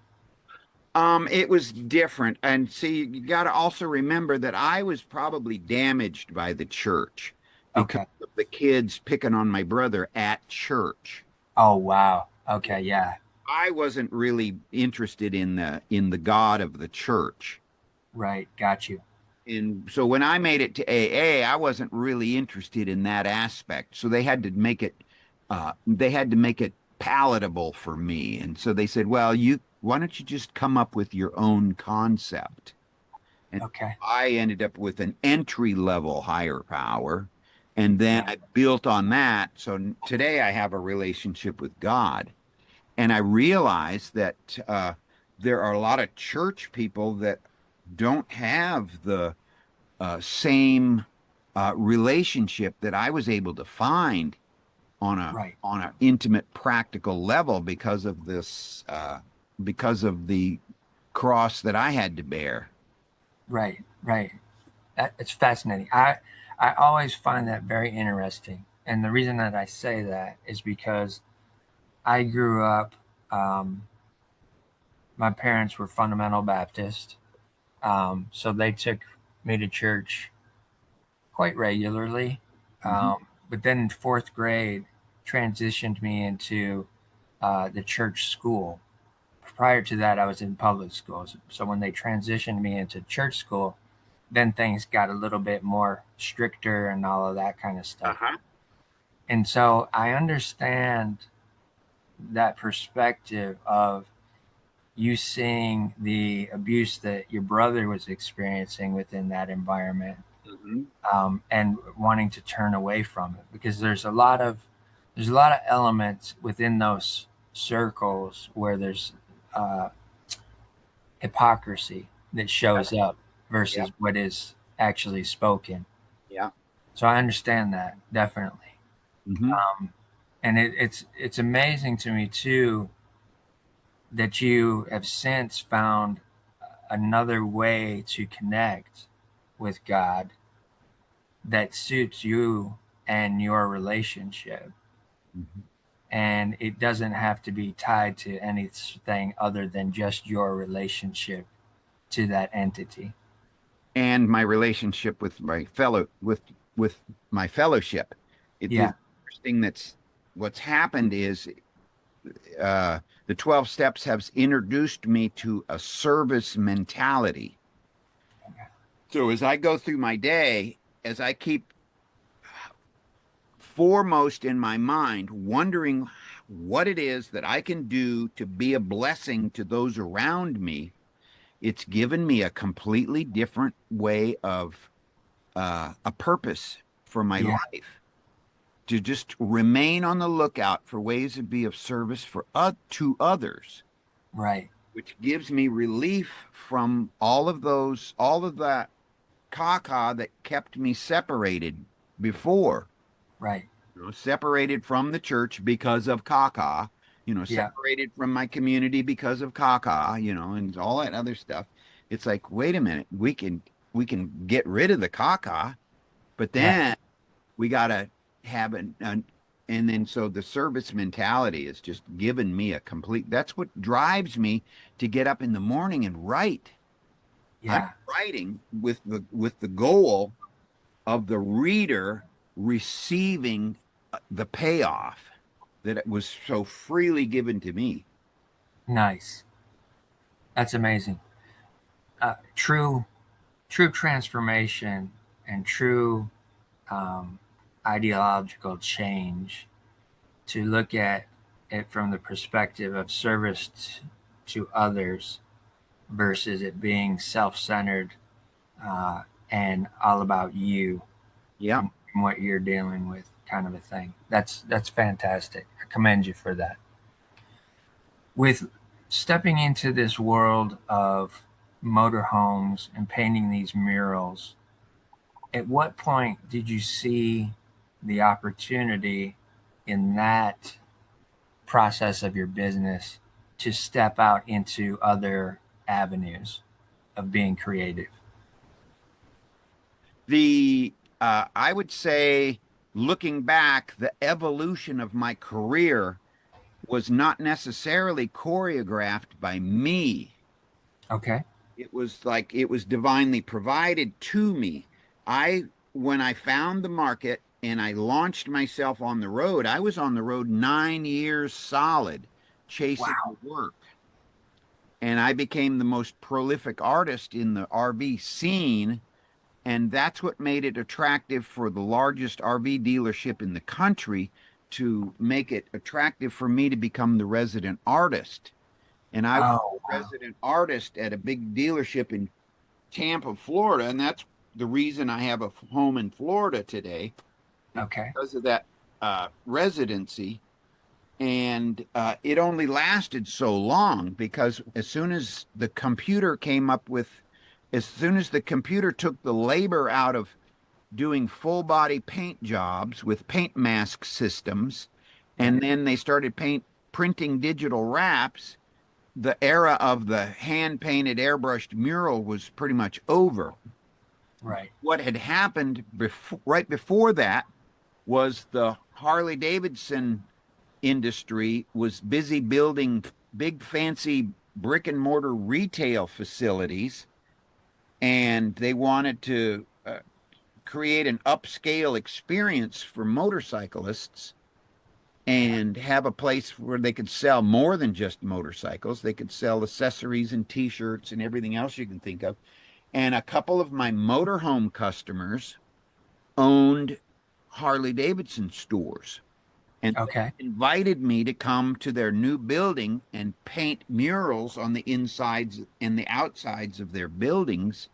It was different. And see, you got to also remember that I was probably damaged by the church because Okay. of the kids picking on my brother at church. Oh, wow. Okay. Yeah. I wasn't really interested in the God of the church. Right. Got you. And so when I made it to AA, I wasn't really interested in that aspect. So they had to make it palatable for me. And so they said, well, why don't you just come up with your own concept? And Okay. I ended up with an entry level higher power. And then Yeah. I built on that. So today I have a relationship with God. And I realized that there are a lot of church people that don't have the same relationship that I was able to find on a Right. on an intimate, practical level because of the cross that I had to bear. Right. Right. It's fascinating. I always find that very interesting, and the reason that I say that is because I grew up. Um, my parents were fundamental Baptist, so they took me to church quite regularly. Hmm. But then in fourth grade, transitioned me into the church school. Prior to that, I was in public schools. So when they transitioned me into church school, then things got a little bit more stricter and all of that kind of stuff. Uh-huh. And so I understand that perspective of you seeing the abuse that your brother was experiencing within that environment, Hmm. and wanting to turn away from it because there's a lot of elements within those circles where there's uh, hypocrisy that shows up Yeah. versus what is actually spoken. Yeah. So I understand that definitely. Hmm. And it's amazing to me too that you have since found another way to connect with God that suits you and your relationship. Hmm. And it doesn't have to be tied to anything other than just your relationship to that entity. And my relationship with my fellowship. It's Yeah. interesting. That's what's happened is the 12 steps have introduced me to a service mentality. So as I go through my day, as I keep foremost in my mind, wondering what it is that I can do to be a blessing to those around me, it's given me a completely different way of a purpose for my Yeah. life. To just remain on the lookout for ways to be of service for to others, Right. which gives me relief from all of that caca that kept me separated before. Right. Separated from the church because of caca, Yeah. separated from my community because of caca, and all that other stuff. It's like, wait a minute, we can get rid of the caca, but Yeah. then we gotta have and then so the service mentality has just given me a complete. That's what drives me to get up in the morning and write. I'm Yeah. writing with the goal of the reader receiving the payoff that it was so freely given to me. Nice. That's amazing. True, true transformation and true um, ideological change to look at it from the perspective of service to others versus it being self-centered and all about you Yeah. and what you're dealing with, kind of a thing. That's fantastic. I commend you for that. With stepping into this world of motorhomes and painting these murals, at what point did you see the opportunity in that process of your business to step out into other avenues of being creative? The I would say, looking back, the evolution of my career was not necessarily choreographed by me. Okay. It was like it was divinely provided to me. When I found the market and I launched myself on the road, I was on the road 9 years solid chasing the Wow. work. And I became the most prolific artist in the RV scene. And that's what made it attractive for the largest RV dealership in the country to make it attractive for me to become the resident artist. And I was Oh, a wow. resident artist at a big dealership in Tampa, Florida. And that's the reason I have a home in Florida today, Okay. because of that residency. And it only lasted so long because as soon as the computer took the labor out of doing full body paint jobs with paint mask systems, Yeah. and then they started printing digital wraps, the era of the hand painted airbrushed mural was pretty much over. Right. What had happened right before that was the Harley Davidson industry was busy building big fancy brick and mortar retail facilities, and they wanted to create an upscale experience for motorcyclists and have a place where they could sell more than just motorcycles. They could sell accessories and t-shirts and everything else you can think of. And a couple of my motorhome customers owned Harley Davidson stores. And Okay. they invited me to come to their new building and paint murals on the insides and the outsides of their buildings.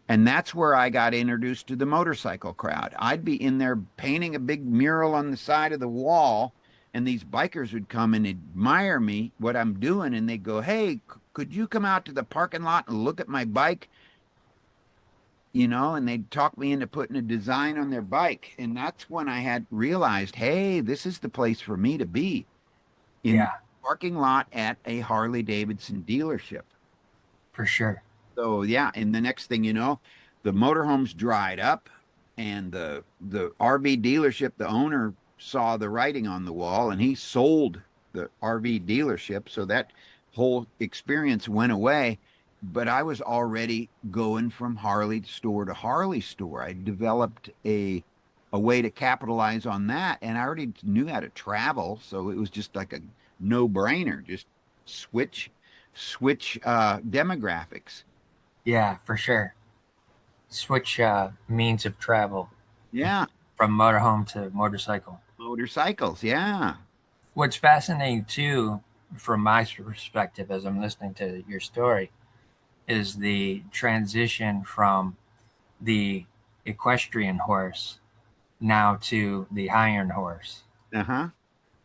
And that's where I got introduced to the motorcycle crowd. I'd be in there painting a big mural on the side of the wall, and these bikers would come and admire me, what I'm doing, and they'd go, "Hey, could you come out to the parking lot and look at my bike?" And they'd talk me into putting a design on their bike. And that's when I had realized, hey, this is the place for me to be, in the Yeah, parking lot at a Harley Davidson dealership. for sure. So yeah, and the next thing you know, the motorhomes dried up, and the RV dealership, the owner saw the writing on the wall, and he sold the RV dealership. So that whole experience went away. But I was already going from Harley store to Harley store. I developed a way to capitalize on that. And I already knew how to travel, so it was just like a no-brainer. Just switch, switch demographics. Yeah, for sure. Switch means of travel Yeah, from motorhome to motorcycle. motorcycles. Yeah. What's fascinating too, from my perspective, as I'm listening to your story, is the transition from the equestrian horse now to the iron horse Uh-huh.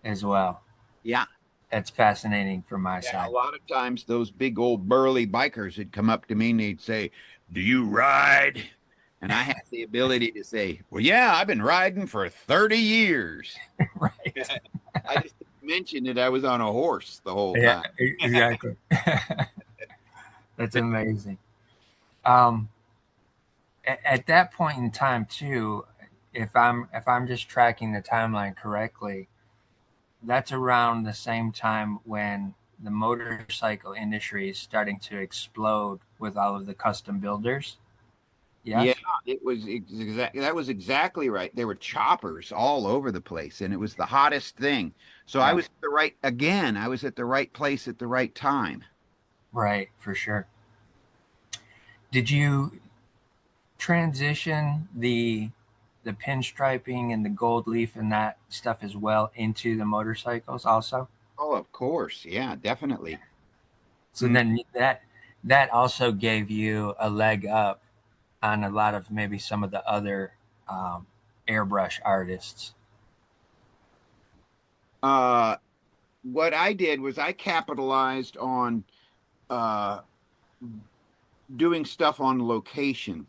as well. Yeah. That's fascinating from my Yeah, a side. lot of times those big old burly bikers would come up to me and they'd say, "Do you ride?" And I have the ability to say, "Well, yeah, I've been riding for 30 years." Right. I just mentioned that I was on a horse the whole Yeah, time. exactly. That's amazing. Um, at that point in time too, if I'm just tracking the timeline correctly, that's around the same time when the motorcycle industry is starting to explode with all of the custom builders. Yeah, Yes? it was exactly that was exactly right. There were choppers all over the place, and it was the hottest thing. So I Right. was at the right again, I was at the right place at the right time. Right, for sure. Did you transition the pinstriping and the gold leaf and that stuff as well into the motorcycles also? Oh, of course. Yeah, definitely. So Mm. then that also gave you a leg up on a lot of maybe some of the other um, airbrush artists. Uh, what I did was I capitalized on uh doing stuff on location.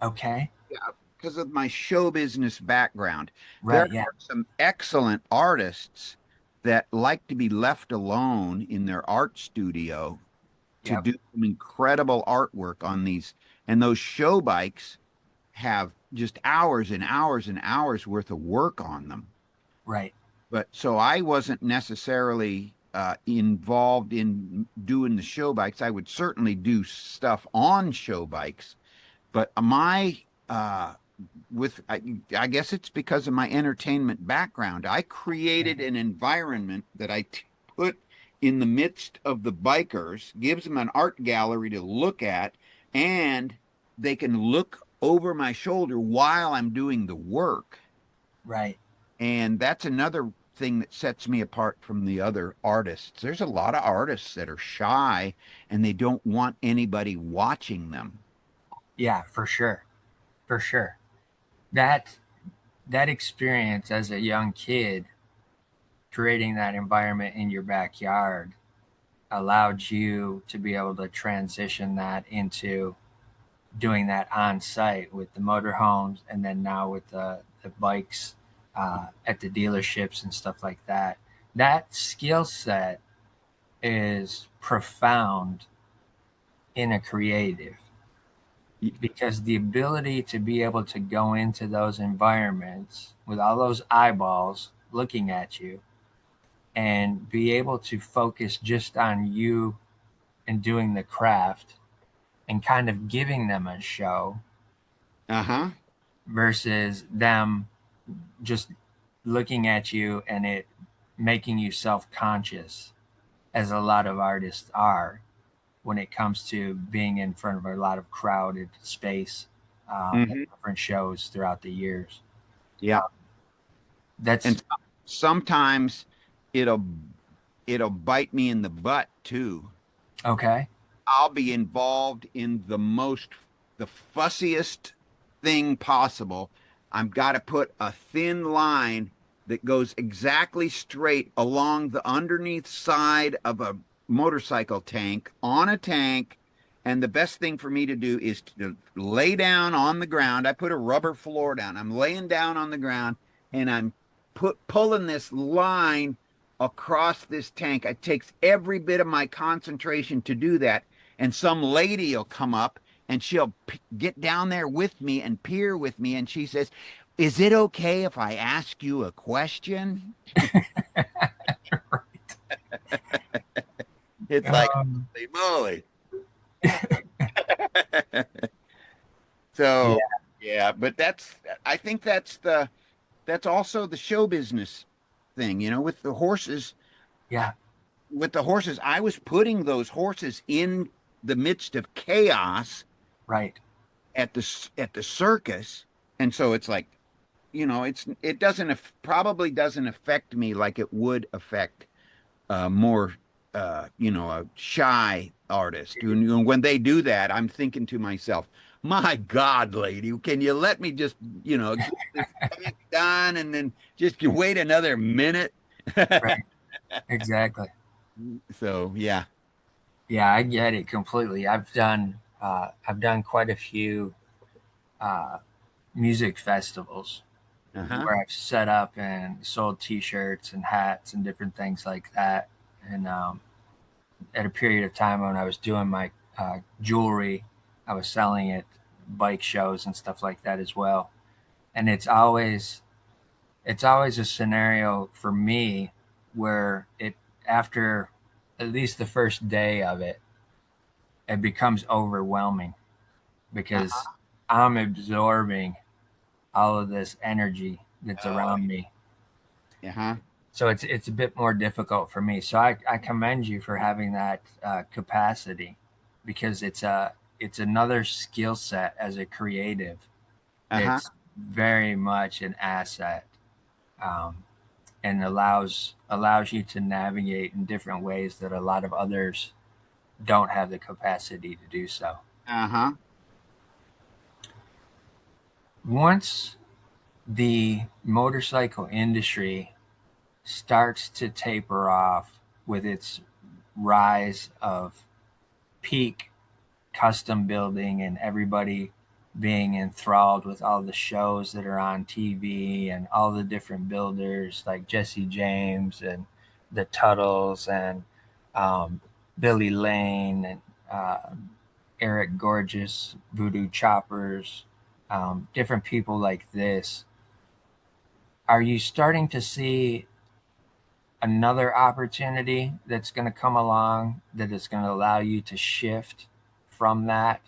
Okay. Yeah, because of my show business background. There Right. Yeah. are some excellent artists that like to be left alone in their art studio to Yep. do some incredible artwork on these. And those show bikes have just hours and hours and hours worth of work on them. Right. But so I wasn't necessarily involved in doing the show bikes. I would certainly do stuff on show bikes, but my with I guess it's because of my entertainment background. I created an environment that put in the midst of the bikers, gives them an art gallery to look at, and they can look over my shoulder while I'm doing the work. Right. And that's another thing that sets me apart from the other artists. There's a lot of artists that are shy and they don't want anybody watching them. Yeah, for sure. For sure. That that experience as a young kid creating that environment in your backyard allowed you to be able to transition that into doing that on site with the motorhomes and then now with the bikes at the dealerships and stuff like that. That skill set is profound in a creative because the ability to be able to go into those environments with all those eyeballs looking at you and be able to focus just on you and doing the craft and kind of giving them a show Uh-huh. versus them just looking at you and it making you self-conscious as a lot of artists are when it comes to being in front of a lot of crowded space at Hmm. different shows throughout the years. Yeah. That's And sometimes it'll it'll bite me in the butt too. okay. I'll be involved in the fussiest thing possible. I've got to put a thin line that goes exactly straight along the underneath side of a motorcycle tank on a tank. And the best thing for me to do is to lay down on the ground. I put a rubber floor down. I'm laying down on the ground and I'm pulling this line across this tank. It takes every bit of my concentration to do that, and some lady will come up and she'll get down there with me and peer with me and she says, "Is it okay if I ask you a question?" It's like, Um, holy moly. So yeah, yeah, but I think that's also the show business thing, with the horses. Yeah, With the horses, I was putting those horses in the midst of chaos right. at the circus, and so it's like, it doesn't probably doesn't affect me like it would affect more a shy artist. When they do that, I'm thinking to myself, my God, lady, can you let me just get this thing done and then just wait another minute? Right. Exactly. So yeah. Yeah, I get it completely. I've done quite a few uh, music festivals Uh-huh. where I've set up and sold T-shirts and hats and different things like that. And at a period of time when I was doing my jewelry, I was selling it, bike shows and stuff like that as well. And it's always a scenario for me where it after at least the first day of it, it becomes overwhelming because Uh-huh. I'm absorbing all of this energy that's Oh, around me. uh-huh. So it's a bit more difficult for me. So I commend you for having that capacity because it's another skill set as a creative Uh-huh. that's very much an asset, um, and allows you to navigate in different ways that a lot of others don't have the capacity to do so. Uh-huh. Once the motorcycle industry starts to taper off with its rise of peak custom building and everybody being enthralled with all the shows that are on TV and all the different builders like Jesse James and the Tuttles and um, Billy Lane and uh, Eric Gorgeous, Voodoo Choppers, different people like this. Are you starting to see another opportunity that's going to come along that is going to allow you to shift from that?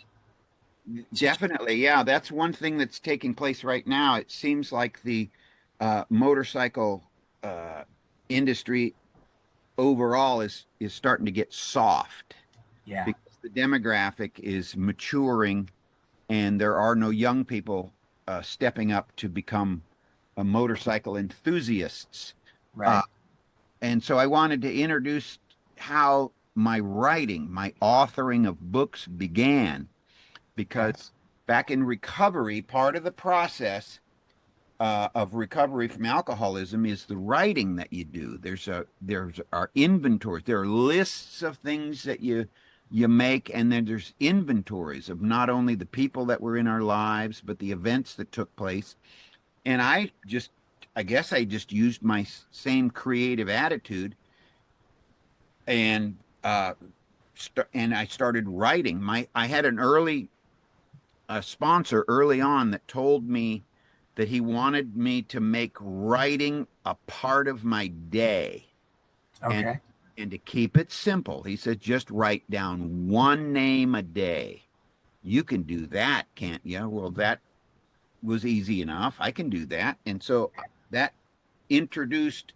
Definitely. Yeah, that's one thing that's taking place right now. It seems like the motorcycle uh industry overall is starting to get soft Yeah, because the demographic is maturing and there are no young people stepping up to become motorcycle enthusiasts. Uh, right. and so I wanted to introduce how my writing, my authoring of books began, Okay. because back in recovery, part of the process of recovery from alcoholism is the writing that you do. There's our inventories. There are lists of things that you make, and then there's inventories of not only the people that were in our lives, but the events that took place. And I guess I just used my same creative attitude and and I started writing. I had an early a sponsor early on that told me that he wanted me to make writing a part of my day and Okay. and to keep it simple. He said, just write down one name a day. You can do that, can't you? Well, that was easy enough. I can do that. And so that introduced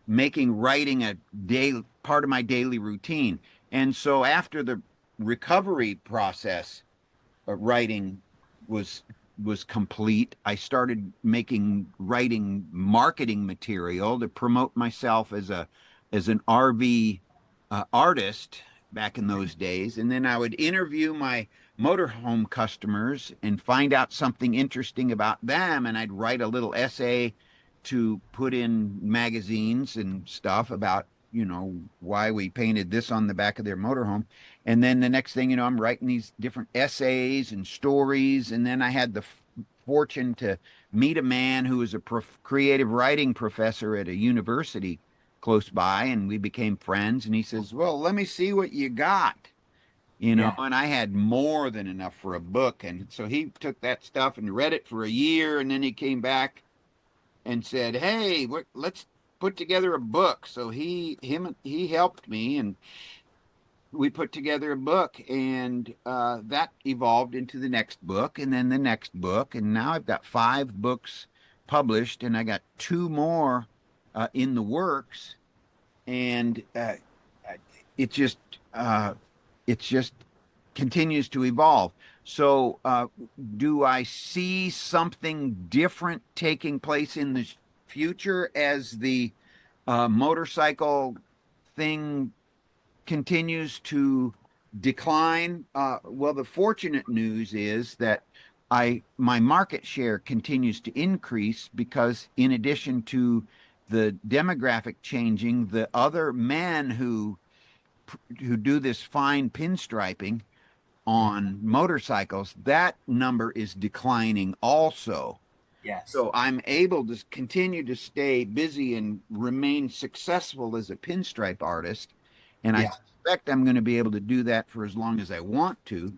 making writing a day part of my daily routine. And so after the recovery process, writing was was complete, I started writing marketing material to promote myself as an RV artist back in those days, and then I would interview my motorhome customers and find out something interesting about them, and I'd write a little essay to put in magazines and stuff about why we painted this on the back of their motorhome. And then the next thing you know, I'm writing these different essays and stories. And then I had the fortune to meet a man who was a creative writing professor at a university close by, and we became friends. And he says, "Well, let me see what you got." Yeah. And I had more than enough for a book. And so he took that stuff and read it for a year. And then he came back and said, "Hey, let's put together a book." So he helped me, and we put together a book, and that evolved into the next book, and then the next book, and now I've got 5 books published, and I got 2 more in the works, and it just uh, it just continues to evolve. So, do I see something different taking place in the future as the motorcycle thing continues to decline? Well, the fortunate news is that my market share continues to increase because in addition to the demographic changing, the other men who do this fine pinstriping Yeah. on motorcycles, that number is declining also. Yes. So I'm able to continue to stay busy and remain successful as a pinstripe artist. And I Yeah. suspect I'm going to be able to do that for as long as I want to.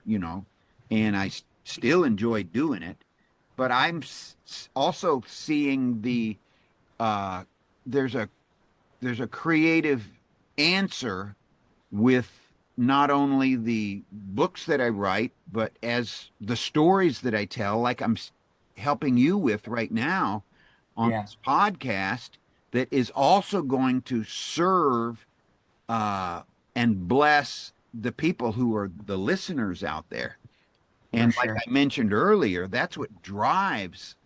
You know, and still enjoy doing it. But I'm also seeing uh, there's a there's a creative answer with not only the books that I write, but as the stories that I tell, like I'm helping you with right now on Yeah. this podcast, that is also going to serve uh, and bless the people who are the listeners out there. For And like sure. I mentioned earlier, that's what drives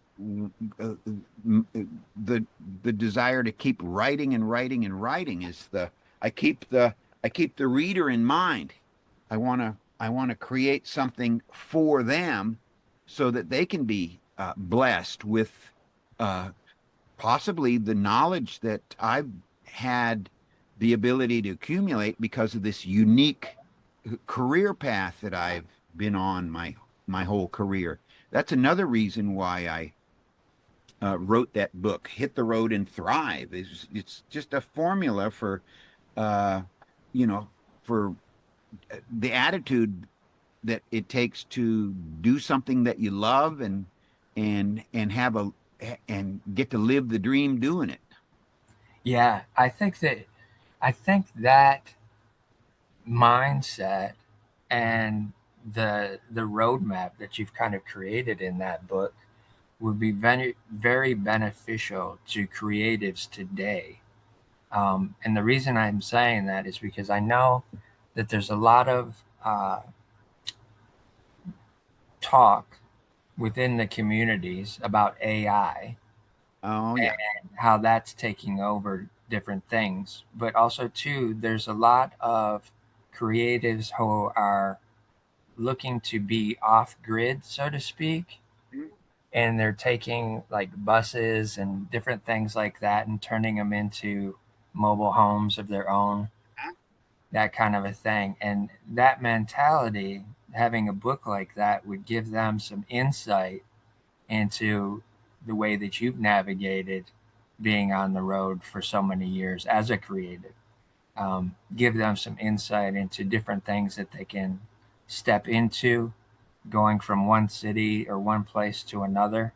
the the desire to keep writing and writing and writing is the I keep the I keep the reader in mind. I want to create something for them so that they can be blessed with uh, possibly the knowledge that I've had the ability to accumulate because of this unique career path that I've been on my whole career. That's another reason why I wrote that book, Hit the Road and Thrive. It's just a formula for uh, you know for the attitude that it takes to do something that you love and have a and get to live the dream doing it. Yeah. I think that mindset and the roadmap that you've kind of created in that book would be very very beneficial to creatives today. And the reason I'm saying that is because I know that there's a lot of talk within the communities about AI Oh yeah. and how that's taking over different things. But also, too, there's a lot of creatives who are looking to be off grid, so to speak. And they're taking like buses and different things like that and turning them into mobile homes of their own, that kind of a thing. And that mentality, having a book like that, would give them some insight into the way that you've navigated being on the road for so many years as a creative. Give them some insight into different things that they can step into going from one city or one place to another,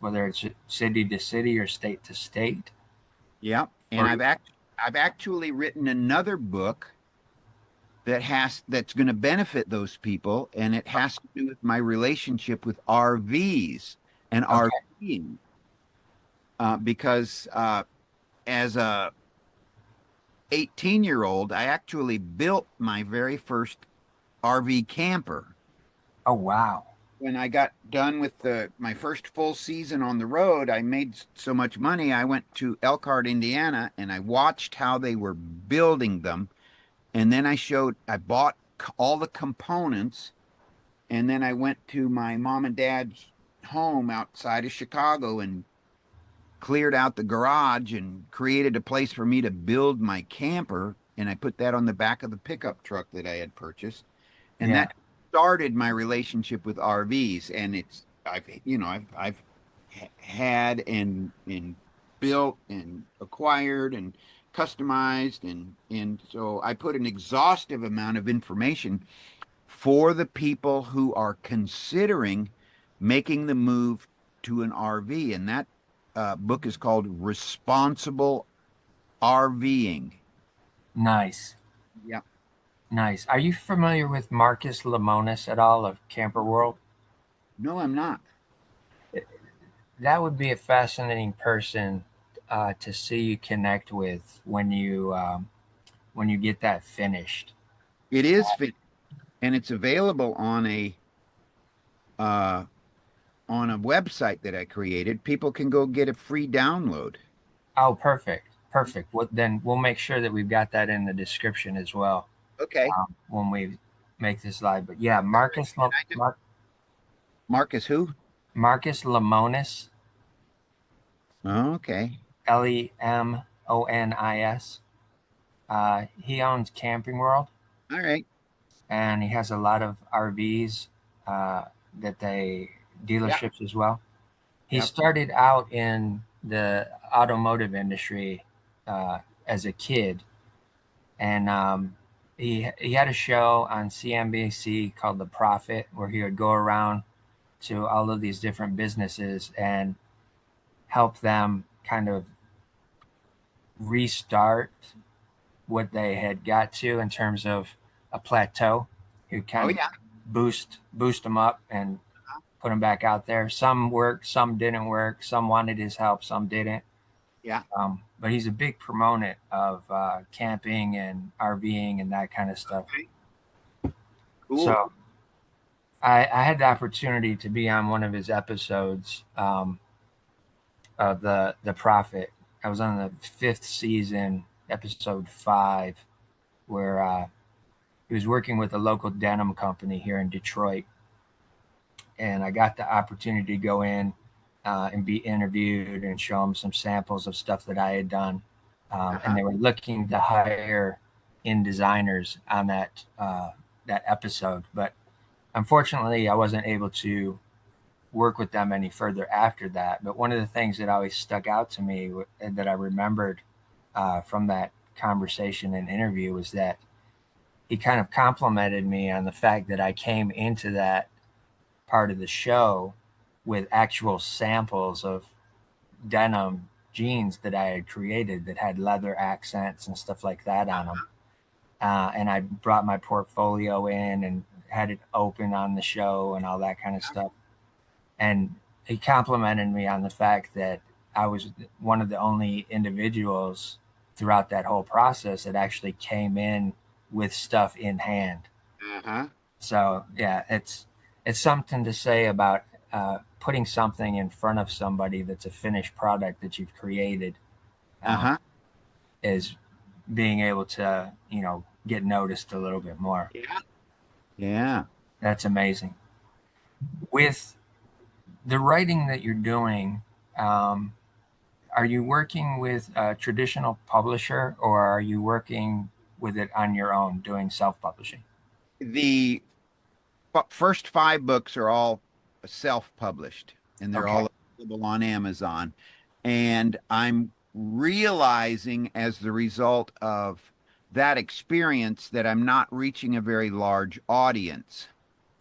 whether it's city to city or state to state. Yeah. And Or I've actually written another book that's going to benefit those people, and it has to do with my relationship with RVs and okay, RVing, because as a 18-year-old, I actually built my very first RV camper. oh wow, When I got done with my first full season on the road, I made so much money. I went to Elkhart, Indiana, and I watched how they were building them. And then I bought all the components, and then I went to my mom and dad's home outside of Chicago and cleared out the garage and created a place for me to build my camper. And I put that on the back of the pickup truck that I had purchased. And yeah, that started my relationship with RVs. And I've had and built and acquired and customized and so I put an exhaustive amount of information for the people who are considering making the move to an RV. And that book is called Responsible RVing. nice. Yeah. Nice. Are you familiar with Marcus Lemonis at all of Camper World? No, I'm not. That would be a fascinating person to see you connect with when you get that finished. It is fit, and it's available uh, on a website that I created. People can go get a free download. Oh, perfect, perfect. Well, then we'll make sure that we've got that in the description as well Okay. when we make this live. But yeah, All right. And I just Marcus who? Marcus Lemonis, Okay. Lemonis. He owns Camping World, All right. and he has a lot of RVs uh, that they Yep. dealerships as well. He Yep. started out in the automotive industry as a kid, and he had a show on CNBC called The Profit, where he would go around to all of these different businesses and help them kind of restart what they had got to in terms of a plateau. He would Oh kind of yeah. boost them up and put them back out there. Some worked, some didn't work. Some wanted his help, some didn't. Yeah. But he's a big proponent of camping and RVing and that kind of stuff. Okay. Cool. So I had the opportunity to be on one of his episodes of the Prophet. I was on the fifth season, episode 5, where he was working with a local denim company here in Detroit, and I got the opportunity to go in and be interviewed and show them some samples of stuff that I had done. And Uh-huh. they were looking to hire in designers on that episode, but unfortunately, I wasn't able to work with them any further after that. But one of the things that always stuck out to me and that I remembered from that conversation and interview was that he kind of complimented me on the fact that I came into that part of the show with actual samples of denim jeans that I had created that had leather accents and stuff like that on them. And I brought my portfolio in and had it open on the show and all that kind of stuff. And he complimented me on the fact that I was one of the only individuals throughout that whole process that actually came in with stuff in hand. Uh-huh. So yeah, it's something to say about putting something in front of somebody that's a finished product that you've created uh, Uh-huh. is being able to get noticed a little bit more. Yeah. Yeah. That's amazing. With the writing that you're doing, um, are you working with a traditional publisher or are you working with it on your own, doing self-publishing? The first 5 books are all self-published and they're Okay. all available on Amazon. And I'm realizing as the result of that experience that I'm not reaching a very large audience.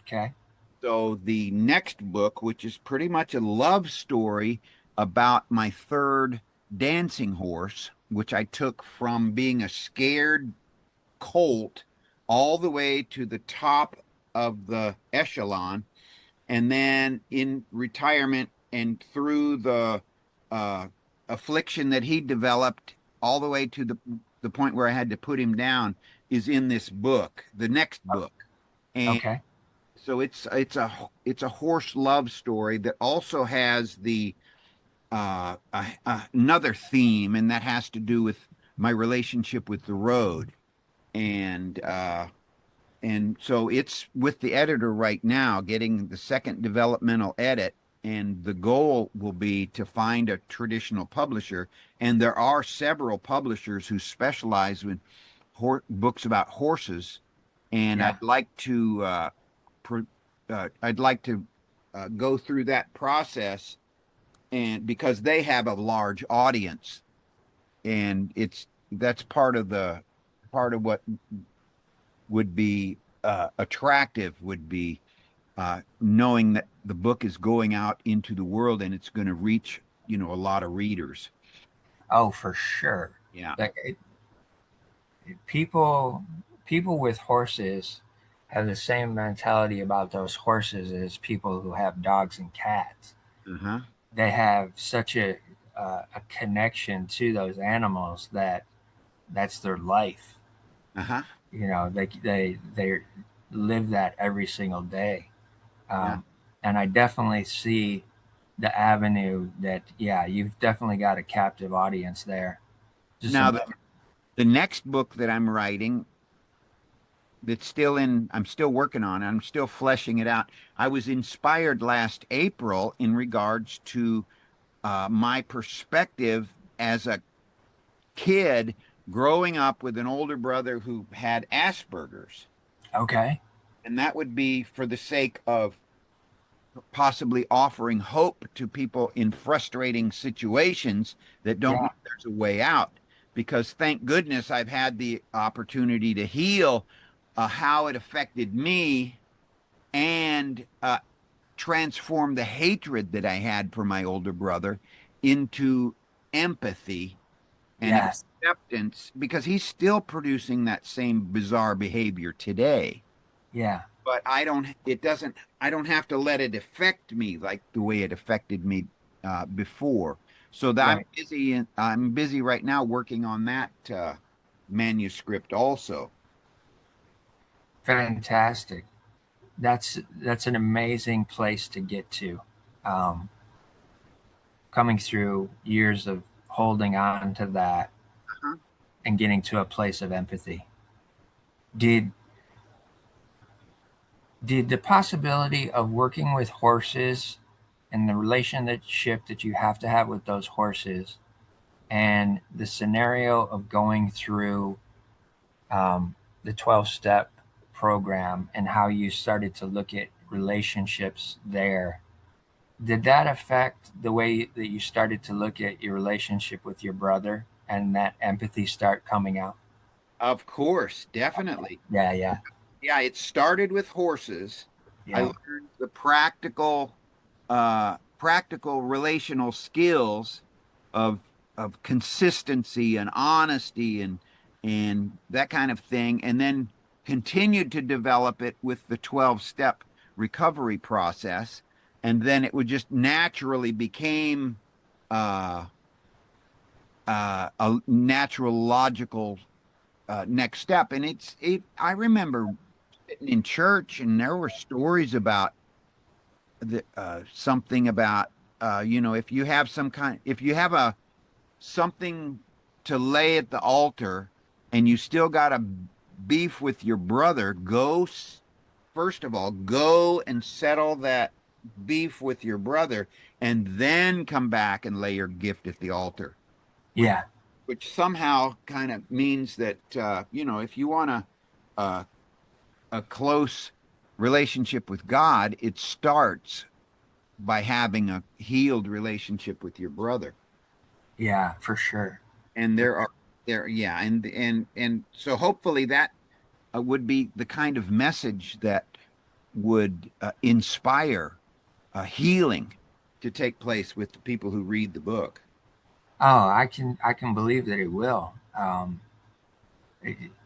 Okay. So the next book, which is pretty much a love story about my third dancing horse, which I took from being a scared colt all the way to the top of the echelon, and then in retirement and through the uh, affliction that he developed all the way to the point where I had to put him down is in this book, the next book. And Okay. so it's a horse love story that also has the another theme, and that has to do with my relationship with the road. And so it's with the editor right now, getting the second developmental edit, and the goal will be to find a traditional publisher. And there are several publishers who specialize in books about horses, and Yeah. pro- I'd like to go through that process, and because they have a large audience, and that's part of what would be attractive would be knowing that the book is going out into the world and it's going to reach, a lot of readers. Oh, for sure. Yeah. Like people people with horses have the same mentality about those horses as people who have dogs and cats. Uh-huh. They have such a connection to those animals that that's their life. Uh-huh. You know, they live that every single day. Yeah. And I definitely see the avenue that, yeah, you've definitely got a captive audience there. Just Now, another. the next book that I'm writing, I'm still working on it. I'm still fleshing it out. I was inspired last April in regards to my perspective as a kid growing up with an older brother who had Asperger's. Okay. And that would be for the sake of possibly offering hope to people in frustrating situations that don't know Yeah. there's a way out. Because thank goodness I've had the opportunity to heal how it affected me and transform the hatred that I had for my older brother into empathy and Yeah. acceptance because he's still producing that same bizarre behavior today. Yeah. But I don't have to let it affect me like the way it affected me before. So that Right. I'm busy right now working on that manuscript also. Fantastic. That's an amazing place to get to. Um, Coming through years of holding on to that Uh-huh. and getting to a place of empathy. Did did the possibility of working with horses and the relationship that you have to have with those horses and the scenario of going through the 12 step program and how you started to look at relationships there, did that affect the way that you started to look at your relationship with your brother and that empathy start coming out? Of course, definitely. Yeah, yeah, Yeah, it started with horses. I yeah, learned the practical relational skills of consistency and honesty and that kind of thing, and then continued to develop it with the 12-step recovery process. And then it would just naturally became uh, a natural, logical next step. And I remember sitting in church and there were stories about something about, if you have something to lay at the altar and you still got a beef with your brother, first of all, go and settle that beef with your brother and then come back and lay your gift at the altar, which yeah, somehow kind of means that if you want uh, a close relationship with God, it starts by having a healed relationship with your brother. yeah, for sure. And yeah, and so hopefully that would be the kind of message that would inspire healing to take place with the people who read the book. Oh, I can believe that it will.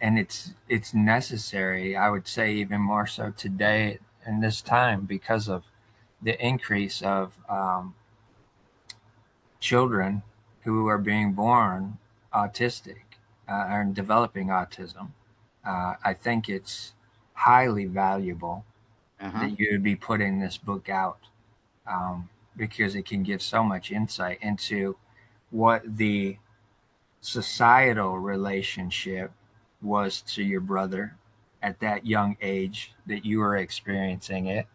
And it's necessary. I would say even more so today in this time because of the increase of children who are being born autistic or developing autism. I think it's highly valuable Uh-huh. that you would be putting this book out because it can give so much insight into what the societal relationship was to your brother at that young age that you were experiencing it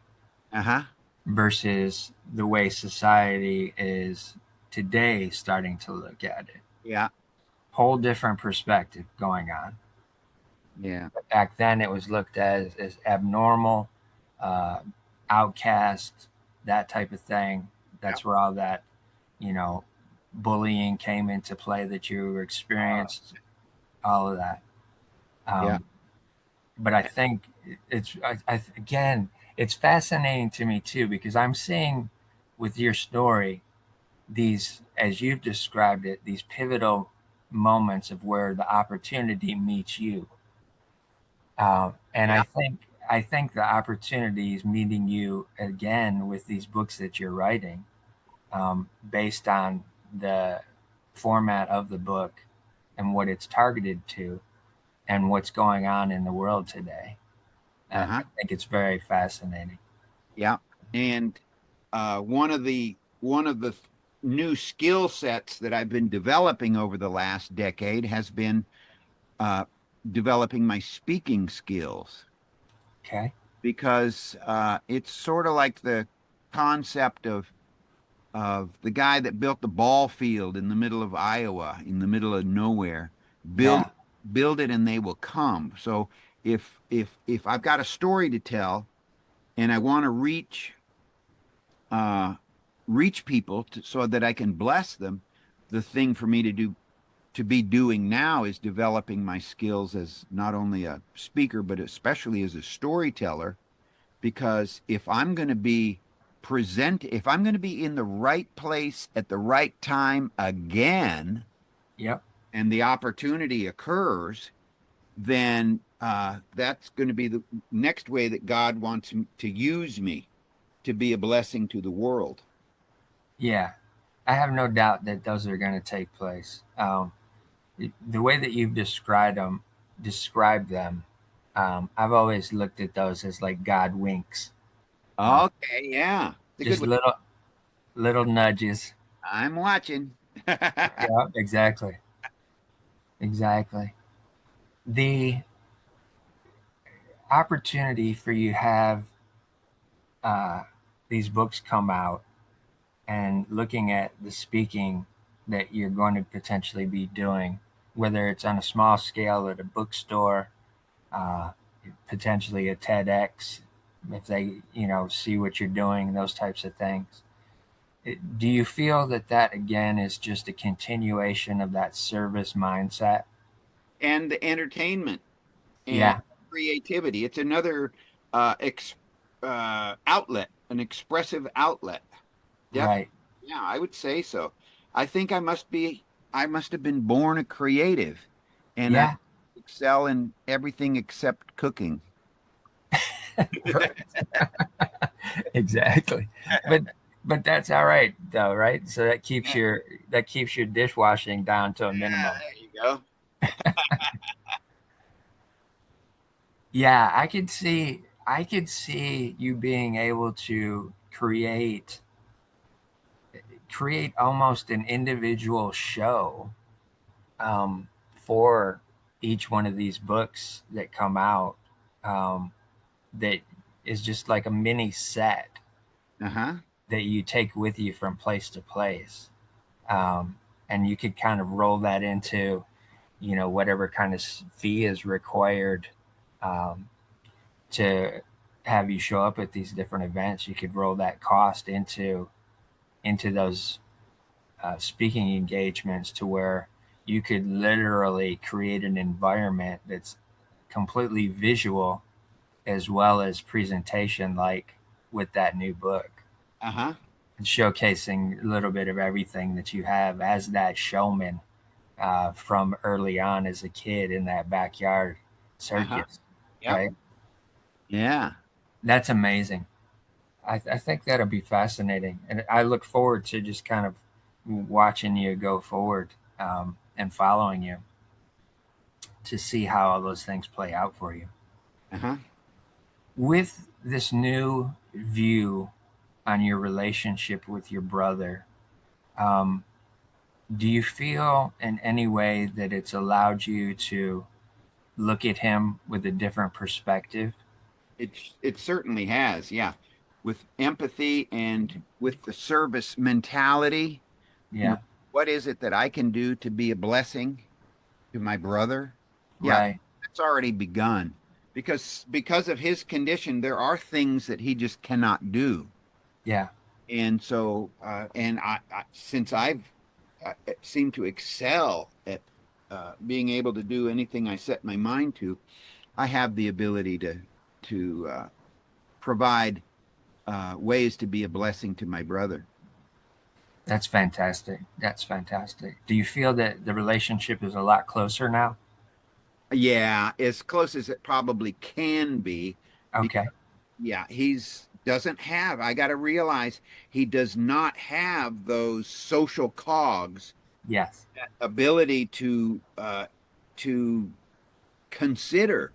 Uh-huh. versus the way society is today starting to look at it. Yeah. Whole different perspective going on. Yeah. Back then, it was looked at as abnormal, uh, outcast, that type of thing. Yeah. That's where all that, you know, bullying came into play that you experienced, all of that. Yeah. Um, but I think again, it's fascinating to me too because I'm seeing with your story these, as you've described it, these pivotal moments of where the opportunity meets you. And Yeah. I think the opportunity is meeting you again with these books that you're writing, based on the format of the book and what it's targeted to and what's going on in the world today. I Uh-huh. think it's very fascinating. Yeah. And one of the new skill sets that I've been developing over the last decade has been uh, developing my speaking skills Okay. because it's sort of like the concept of the guy that built the ball field in the middle of Iowa, in the middle of nowhere. Build Yeah. build it and they will come. So if I've got a story to tell and I want to uh reach people so that I can bless them, the thing for me to be doing now is developing my skills as not only a speaker but especially as a storyteller, because if I'm going to be in the right place at the right time again, Yep. and the opportunity occurs, then that's going to be the next way that God wants to use me to be a blessing to the world. Yeah. I have no doubt that those are going to take place. The way that you've described them, I've always looked at those as like God winks, uh, Okay, yeah, it's a good just one. little nudges. I'm watching. Yeah, exactly, exactly. The opportunity for you have uh, these books come out and looking at the speaking that you're going to potentially be doing, whether it's on a small scale at a bookstore, uh, potentially a TEDx, if they see what you're doing, those types of things. Do you feel that that again is just a continuation of that service mindset? And the entertainment and Yeah, creativity. It's another outlet, an expressive outlet. Definitely. right. Yeah, I would say so. I think I must have been born a creative, and I Yeah, excel in everything except cooking. right. Exactly. But that's all right though, right? So Yeah, that keeps your dishwashing down to a minimum. there you go. Yeah, I could see you being able to create almost an individual show, um, for each one of these books that come out, um, that is just like a mini set Uh-huh. that you take with you from place to place. Um, and you could kind of roll that into, whatever kind of fee is required, um, to have you show up at these different events. You could roll that cost into those speaking engagements to where you could literally create an environment that's completely visual as well as presentation, like with that new book, Uh-huh. and showcasing a little bit of everything that you have as that showman, from early on as a kid in that backyard Uh-huh. circus, Yep. right? Yeah. That's amazing. I think that'll be fascinating, and I look forward to just kind of watching you go forward, and following you to see how all those things play out for you. Uh-huh. With this new view on your relationship with your brother, um, do you feel in any way that it's allowed you to look at him with a different perspective? It certainly has, yeah. With empathy and with the service mentality, you know, Yeah, what is it that I can do to be a blessing to my brother? Yeah, right. that's already begun. Because of his condition, there are things that he just cannot do. Yeah, And so and since I've seemed to excel at being able to do anything I set my mind to, I have the ability to provide ways to be a blessing to my brother. that's fantastic. That's fantastic. Do you feel that the relationship is a lot closer now? Yeah, as close as it probably can be. Because, Okay. yeah, he's doesn't have, I got to realize he does not have those social cogs, Yes. that ability to consider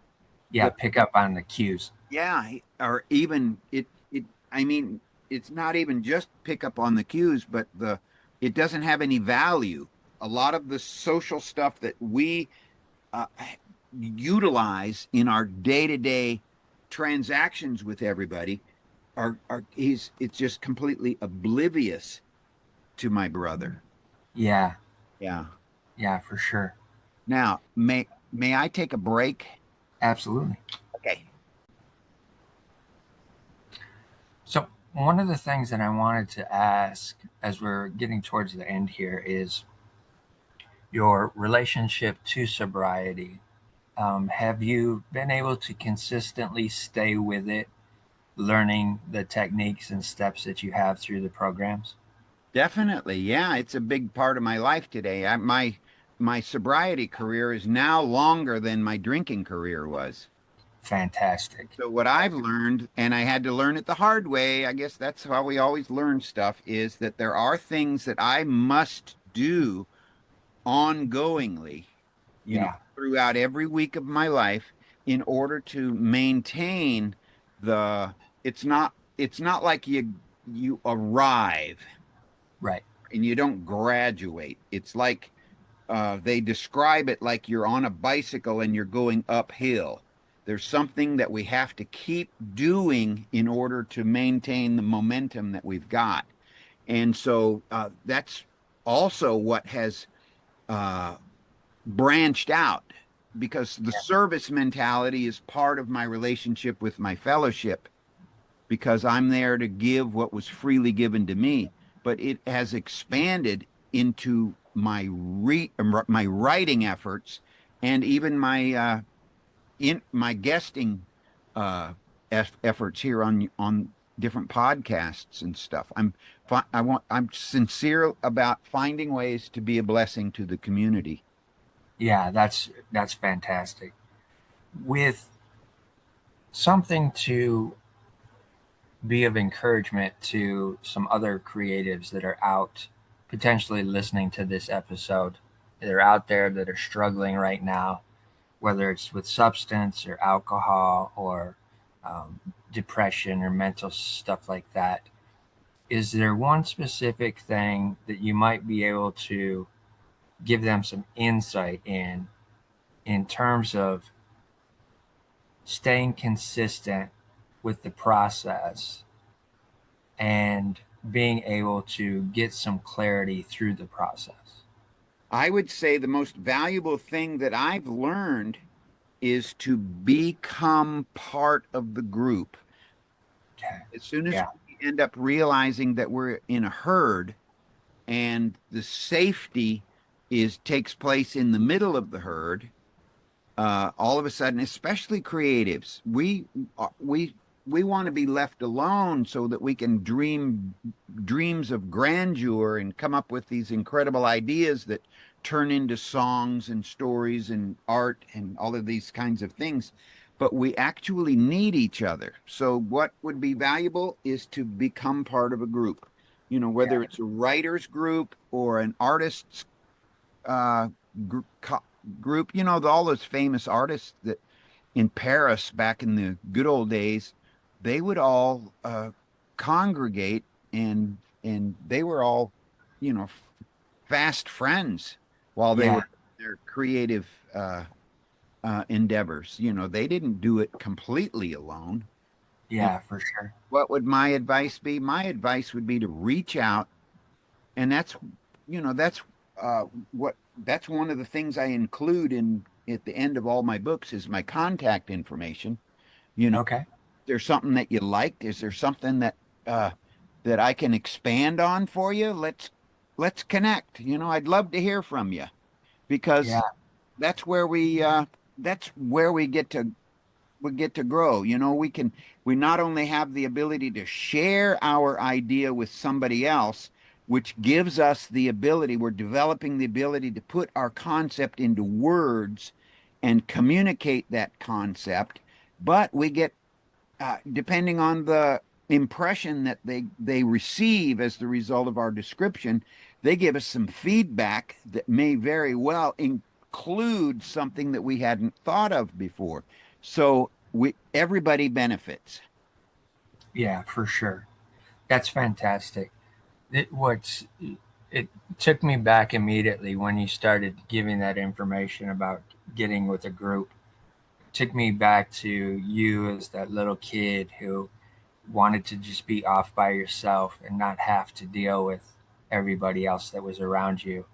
Yeah. the, Pick up on the cues. yeah, or even I mean, it's not even just pick up on the cues, but it doesn't have any value. A lot of the social stuff that we uh, utilize in our day-to-day transactions with everybody are he's it's just completely oblivious to my brother. Yeah. Yeah. Yeah, for sure. Now, may I take a break? Absolutely. Okay. So, one of the things that I wanted to ask as we're getting towards the end here is your relationship to sobriety. Have you been able to consistently stay with it, learning the techniques and steps that you have through the programs? Definitely. Yeah, it's a big part of my life today. My sobriety career is now longer than my drinking career was. Fantastic. So what I've learned, and I had to learn it the hard way, I guess that's how we always learn stuff, is that there are things that I must do ongoingly, Yeah. throughout every week of my life in order to maintain the it's not like you arrive Right. and you don't graduate. It's like they describe it like you're on a bicycle and you're going uphill. There's something that we have to keep doing in order to maintain the momentum that we've got. And so that's also what has uh, branched out because the Yeah. service mentality is part of my relationship with my fellowship because I'm there to give what was freely given to me. But it has expanded into my writing efforts and even my guesting efforts here on different podcasts and stuff. I'm sincere about finding ways to be a blessing to the community. Yeah, that's fantastic. With something to be of encouragement to some other creatives that are out potentially listening to this episode, that are out there that are struggling right now, whether it's with substance or alcohol or um, depression or mental stuff like that. Is there one specific thing that you might be able to give them some insight in terms of staying consistent with the process and being able to get some clarity through the process? I would say the most valuable thing that I've learned is to become part of the group. Okay. As soon as Yeah. we end up realizing that we're in a herd and the safety is takes place in the middle of the herd, all of a sudden, especially creatives, we want to be left alone so that we can dream dreams of grandeur and come up with these incredible ideas that turn into songs and stories and art and all of these kinds of things. But we actually need each other. So what would be valuable is to become part of a group. Yeah. Whether it's a writers group or an artists uh, group, group. All those famous artists that in Paris back in the good old days, they would all congregate and they were all, you know, fast friends while they Yeah. were their creative endeavors. They didn't do it completely alone. And Yeah, for sure. what would my advice be? My advice would be to reach out, and that's uh, that's one of the things I include in at the end of all my books is my contact information. Okay. There's something that you liked? Is there something uh, that I can expand on for you? Let's connect. I'd love to hear from you Yeah. because that's where we get to grow. We not only have the ability to share our idea with somebody else, which gives us the ability, we're developing the ability to put our concept into words and communicate that concept, but we get depending on the impression that they receive as the result of our description, they give us some feedback that may very well include something that we hadn't thought of before. So we everybody benefits. Yeah, for sure. That's fantastic. It took me back immediately when you started giving that information about getting with a group. It took me back to you as that little kid who wanted to just be off by yourself and not have to deal with everybody else that was around you.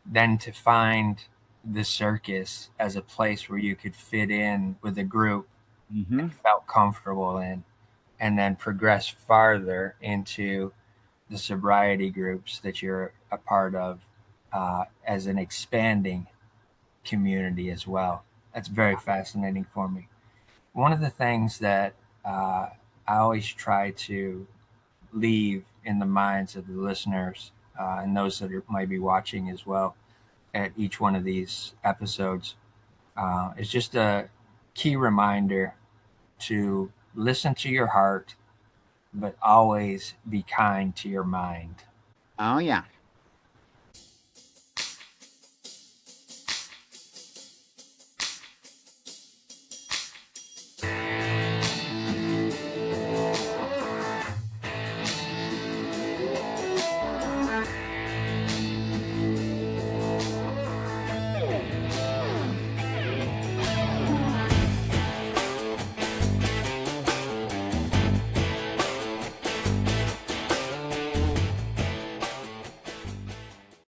Then to find the circus as a place where you could fit in with a group Hmm. and felt comfortable in, and then progress farther into the sobriety groups that you're a part of as an expanding community as well. That's very fascinating for me. One of the things that I always try to leave in the minds of the listeners and those that might be watching as well at each one of these episodes is just a key reminder to listen to your heart, but always be kind to your mind. Oh yeah.